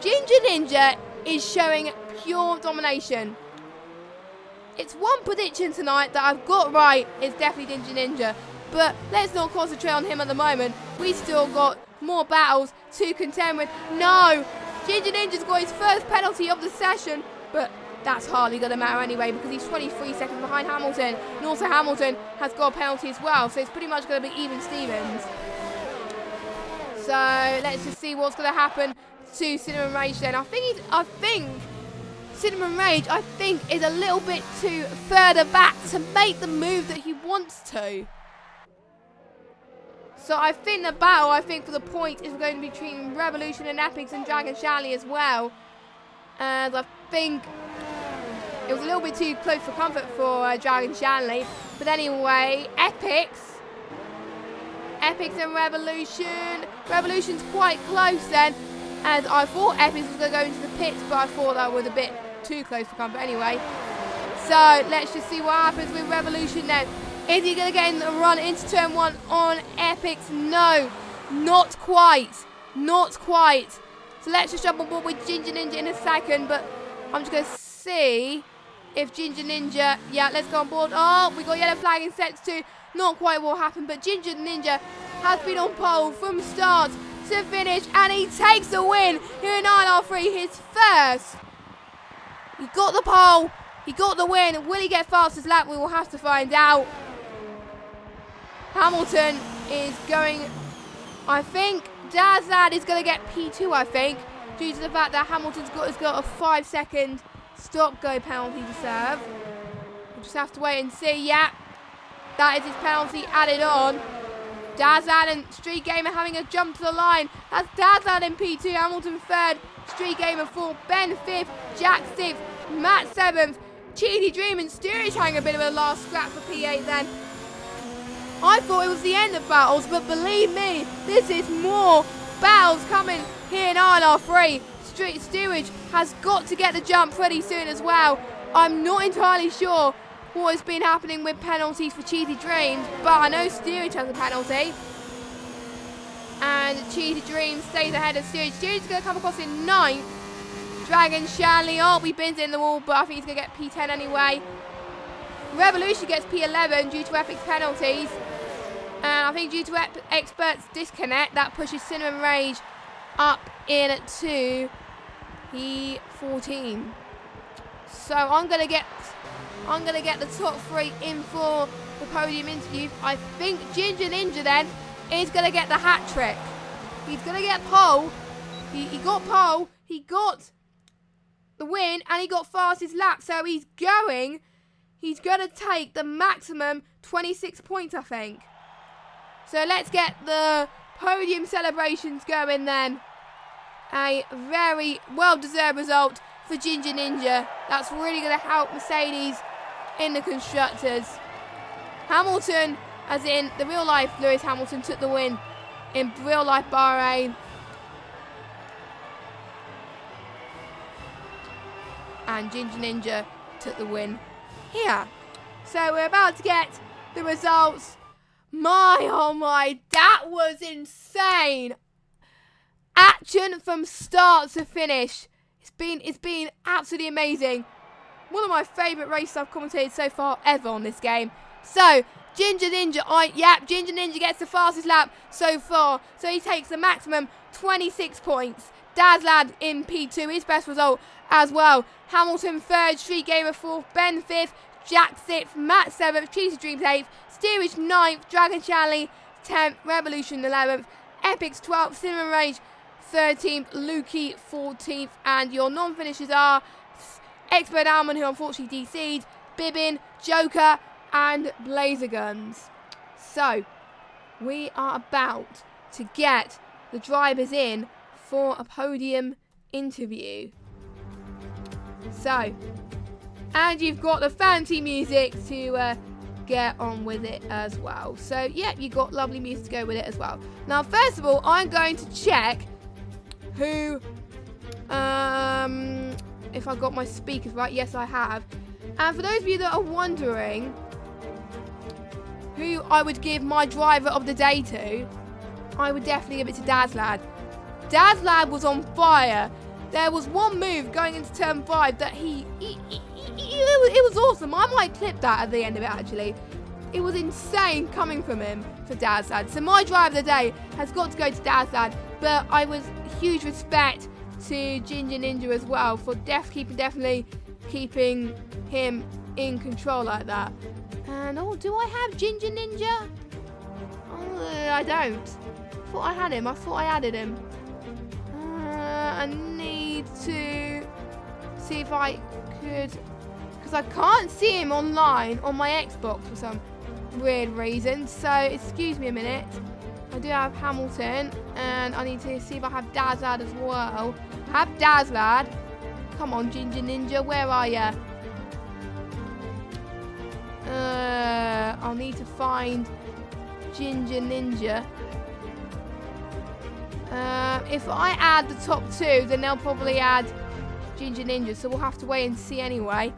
Ginger Ninja is showing pure domination. It's one prediction tonight that I've got right is definitely Ginger Ninja. But let's not concentrate on him at the moment. We still got more battles to contend with. No! Ginger Ninja's got his first penalty of the session, but that's hardly going to matter anyway because he's 23 seconds behind Hamilton. And also Hamilton has got a penalty as well, so it's pretty much going to be even Stevens. So let's just see what's going to happen to Cinnamon Rage then. I think Cinnamon Rage, is a little bit too further back to make the move that he wants to. So I think the battle, for the point is going to be between Revolution and Epics and Dragon Shanley as well. And I think it was a little bit too close for comfort for Dragon Shanley. But anyway, Epics and Revolution. Revolution's quite close then. And I thought Epics was going to go into the pits, but I thought that was a bit too close for comfort anyway. So let's just see what happens with Revolution then. Is he going to get in the run into turn 1 on Epics? No, not quite. Not quite. So let's just jump on board with Ginger Ninja in a second, but I'm just going to see if Ginger Ninja, yeah, let's go on board. Oh, we got yellow flag in sets 2. Not quite what happened, but Ginger Ninja has been on pole from start to finish, and he takes the win here in ILR3, his first. He got the pole, he got the win. Will he get fastest lap? We will have to find out. Hamilton is going, I think Dazlad is going to get P2, I think, due to the fact that Hamilton's got a 5-second stop-go penalty to serve. We'll just have to wait and see. Yeah, that is his penalty added on. Dazlad and Street Gamer having a jump to the line. That's Dazlad in P2, Hamilton 3rd, Street Gamer 4th, Ben 5th, Jack 6th, Matt 7th, Cheesy Dream and Steerage having a bit of a last scrap for P8 then. I thought it was the end of battles, but believe me, this is more battles coming here in ILR3. Steerage has got to get the jump pretty soon as well. I'm not entirely sure what has been happening with penalties for Cheesy Dreams, but I know Steerage has a penalty. And Cheesy Dreams stays ahead of Steerage. Steerage is going to come across in 9th. Dragon Shanley, oh, we binned it in the wall, but I think he's going to get P10 anyway. Revolution gets P11 due to Epic's penalties. And I think due to Expert's disconnect, that pushes Cinnamon Rage up into P14. So I'm gonna get the top 3 in for the podium interview. I think Ginger Ninja then is gonna get the hat trick. He's gonna get pole. He got pole. He got the win, and he got fastest lap. So he's gonna take the maximum 26 points, I think. So let's get the podium celebrations going then. A very well-deserved result for Ginger Ninja. That's really going to help Mercedes in the constructors. Hamilton, as in the real-life Lewis Hamilton, took the win in real-life Bahrain. And Ginger Ninja took the win here. So we're about to get the results. Oh my, that was insane. Action from start to finish. It's been absolutely amazing. One of my favourite races I've commentated so far ever on this game. So, Ginger Ninja, Ginger Ninja gets the fastest lap so far. So he takes the maximum 26 points. Dazlad in P2, his best result as well. Hamilton 3rd, Street Gamer 4th, Ben 5th, Jack 6th, Matt 7th, Cheesy Dreams 8th, Steerage 9th, Dragon Shanley 10th, Revolution 11th, Epics 12th, Cinnamon Rage 13th, Lukey 14th, and your non-finishers are Expert Almond, who unfortunately DC'd, Bibbin, Joker, and Blazer Guns. So, we are about to get the drivers in for a podium interview. So, and you've got the fancy music to get on with it as well. So, yeah, you've got lovely music to go with it as well. Now, first of all, I'm going to check who, if I got my speakers right. Yes, I have. And for those of you that are wondering who I would give my driver of the day to, I would definitely give it to Dazlad. Dazlad was on fire. There was one move going into turn 5 that it was awesome. I might clip that at the end of it, actually. It was insane coming from him for Dazlad. So my driver of the day has got to go to Dazlad, but I was huge respect to Ginger Ninja as well for definitely keeping him in control like that. And oh, do I have Ginger Ninja? I don't. I thought I had him. I thought I added him. I need to see if I could, because I can't see him online on my Xbox for some weird reason. So excuse me a minute. I do have Hamilton, and I need to see if I have Dazlad as well. I have Dazlad. Come on, Ginger Ninja, where are ya? I'll need to find Ginger Ninja. If I add the top two, then they'll probably add Ginger Ninja, so we'll have to wait and see anyway.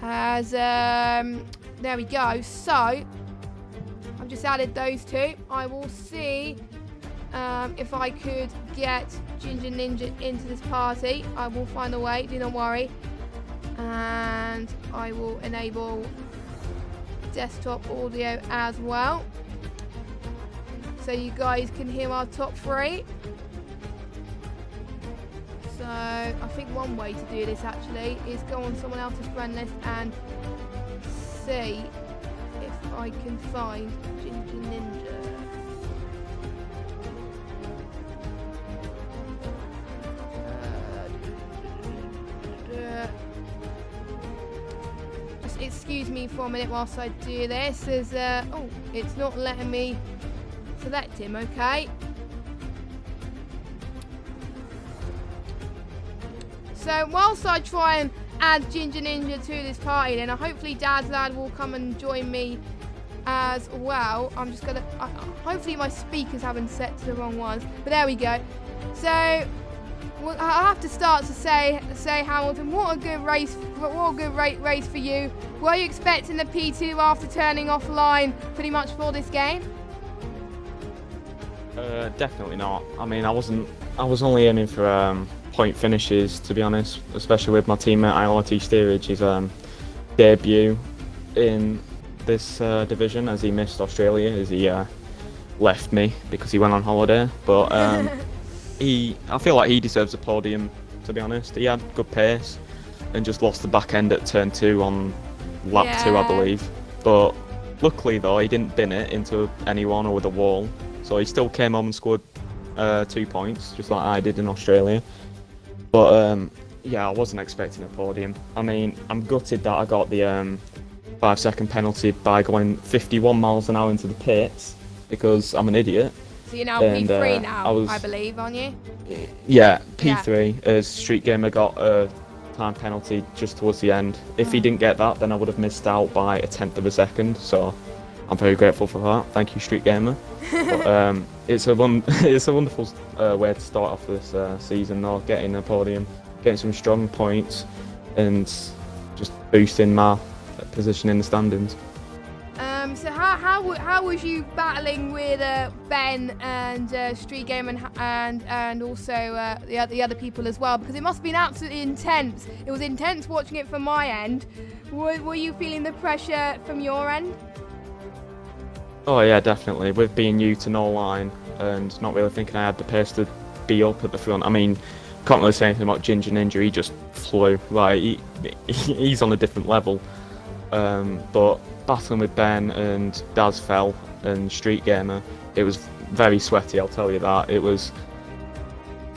As there we go. So I've just added those two. I will see if I could get Ginger Ninja into this party. I will find a way, do not worry. And I will enable desktop audio as well, so you guys can hear our top three. So I think one way to do this actually is go on someone else's friend list and see if I can find Ginger Ninja. Excuse me for a minute whilst I do this. There's oh, it's not letting me select him. Okay. So whilst I try and add Ginger Ninja to this party, then hopefully Dazlad will come and join me as well. I'm just gonna hopefully my speakers haven't set to the wrong ones, but there we go. So I have to start to say Hamilton, what a good race for you. Were you expecting the P2 after turning offline pretty much for this game? Definitely not. I mean, I was only aiming for point finishes, to be honest, especially with my teammate ILR3 Steerage's debut in this division, as he missed Australia, as he left me because he went on holiday. But I feel like he deserves a podium, to be honest. He had good pace and just lost the back end at turn 2 on lap 2, I believe. But luckily though, he didn't bin it into anyone or with a wall, so he still came home and scored 2 points, just like I did in Australia. But yeah, I wasn't expecting a podium. I mean, I'm gutted that I got the 5-second penalty by going 51 miles an hour into the pits, because I'm an idiot. So you're now P3 now, I believe, aren't you? Yeah, P3, as Street Gamer got a time penalty just towards the end. If he didn't get that, then I would have missed out by a 1/10 of a second, so I'm very grateful for that. Thank you, Street Gamer. But, it's a wonderful way to start off this season, though, getting a podium, getting some strong points, and just boosting my position in the standings. So how was you battling with Ben and Street Game and also the other people as well? Because it must have been absolutely intense. It was intense watching it from my end. Were you feeling the pressure from your end? Oh yeah, definitely. With being new to no line and not really thinking I had the pace to be up at the front. I mean, can't really say anything about Ginger Ninja. He just flew. Like he's on a different level. But battling with Ben and Dazfell and Street Gamer, it was very sweaty, I'll tell you that. It was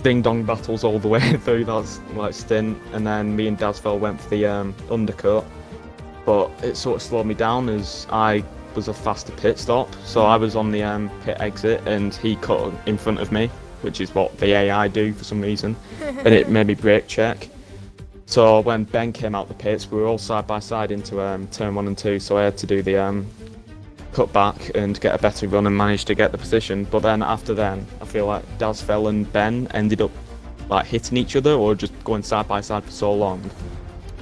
ding-dong battles all the way through that stint, and then me and Dazfell went for the undercut, but it sort of slowed me down as I was a faster pit stop, so I was on the pit exit and he cut in front of me, which is what the AI do for some reason, and it made me brake check. So when Ben came out the pits, we were all side by side into turn 1 and 2, so I had to do the cut back and get a better run and manage to get the position. But then after then, I feel like Dazfell and Ben ended up like hitting each other or just going side by side for so long.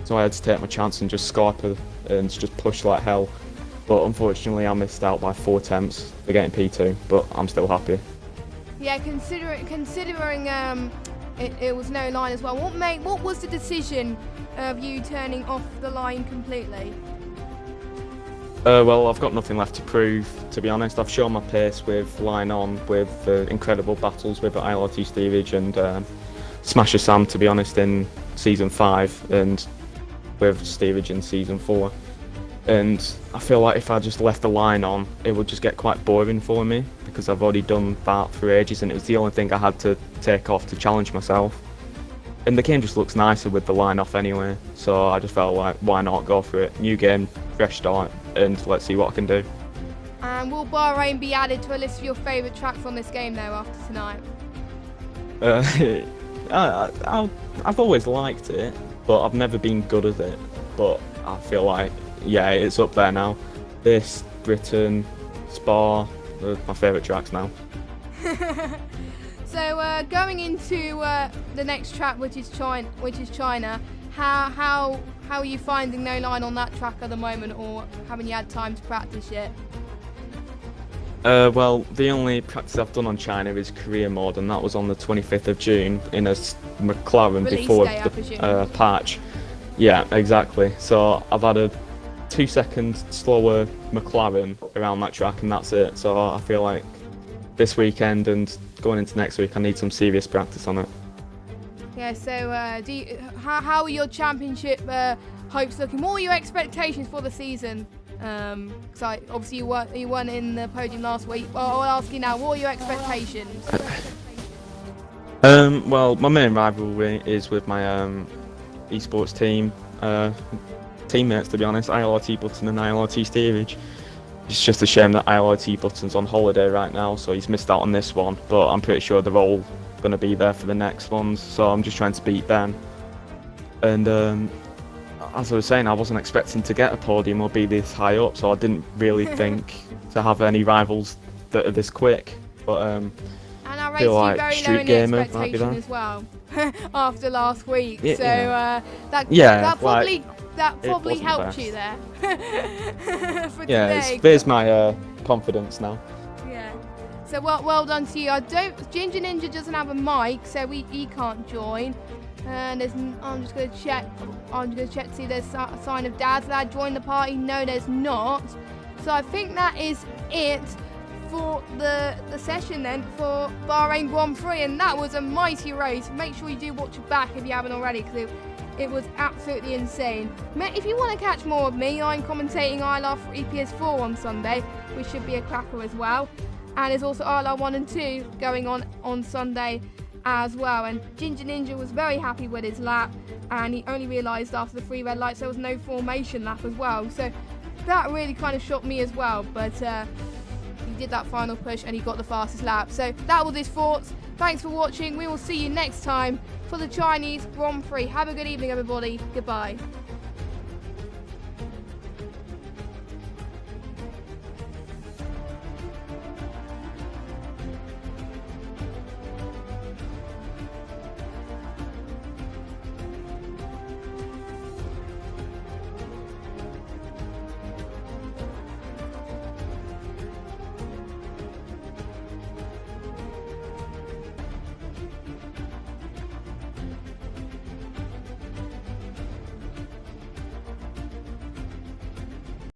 So I had to take my chance and just scarp and just push like hell. But unfortunately, I missed out by 4 attempts for getting P2, but I'm still happy. Yeah, considering it was no line as well. What was the decision of you turning off the line completely? Well, I've got nothing left to prove, to be honest. I've shown my pace with line on, with incredible battles with ILRT Steerage and Smasher Sam, to be honest, in Season 5, and with Steerage in Season 4. And I feel like if I just left the line on, it would just get quite boring for me, because I've already done that for ages and it was the only thing I had to take off to challenge myself. And the game just looks nicer with the line off anyway, so I just felt like, why not go for it? New game, fresh start, and let's see what I can do. And will Bahrain be added to a list of your favourite tracks on this game though after tonight? I've always liked it, but I've never been good at it. But I feel like, yeah, it's up there now. This, Britain, Spa, they're my favourite tracks now. So going into the next track, which is China, how are you finding no line on that track at the moment, or haven't you had time to practice yet? Well, the only practice I've done on China is career mode, and that was on the 25th of June in a McLaren Release before day, I presume. the patch. Yeah, exactly. So I've had a 2 second slower McLaren around that track, and that's it. So I feel like this weekend and going into next week, I need some serious practice on it. Yeah. So how are your championship hopes looking? What were your expectations for the season? Because obviously you won in the podium last week. Well, I'll ask you now, what are your expectations? Well, my main rivalry is with my Esports team, teammates, to be honest, ILR Button and ILRT Steerage. It's just a shame that ILRT Button's on holiday right now, so he's missed out on this one, but I'm pretty sure they're all going to be there for the next ones, so I'm just trying to beat them. And as I was saying, I wasn't expecting to get a podium or be this high up, so I didn't really think to have any rivals that are this quick. But and I raised feel you like very Street low in Gamer might be expectation there. as well after last week. Yeah, So yeah. that It probably wasn't helped best. you there for yeah, today. there's my confidence now. Yeah. So well done to you. Ginger Ninja doesn't have a mic, so he can't join. And I'm just going to check. I'm just going to check to see if there's a sign of Dad's Lad join the party. No, there's not. So I think that is it for the session then for Bahrain Grand Prix, and that was a mighty race. Make sure you do watch it back if you haven't already, because it was absolutely insane. If you want to catch more of me, I'm commentating ILR3 PS4 on Sunday, which should be a cracker as well. And there's also ILR 1 and 2 going on Sunday as well. And Ginger Ninja was very happy with his lap, and he only realised after the 3 red lights there was no formation lap as well. So that really kind of shocked me as well. But he did that final push and he got the fastest lap. So that was his thoughts. Thanks for watching. We will see you next time for the Chinese Grand Prix. Have a good evening, everybody. Goodbye.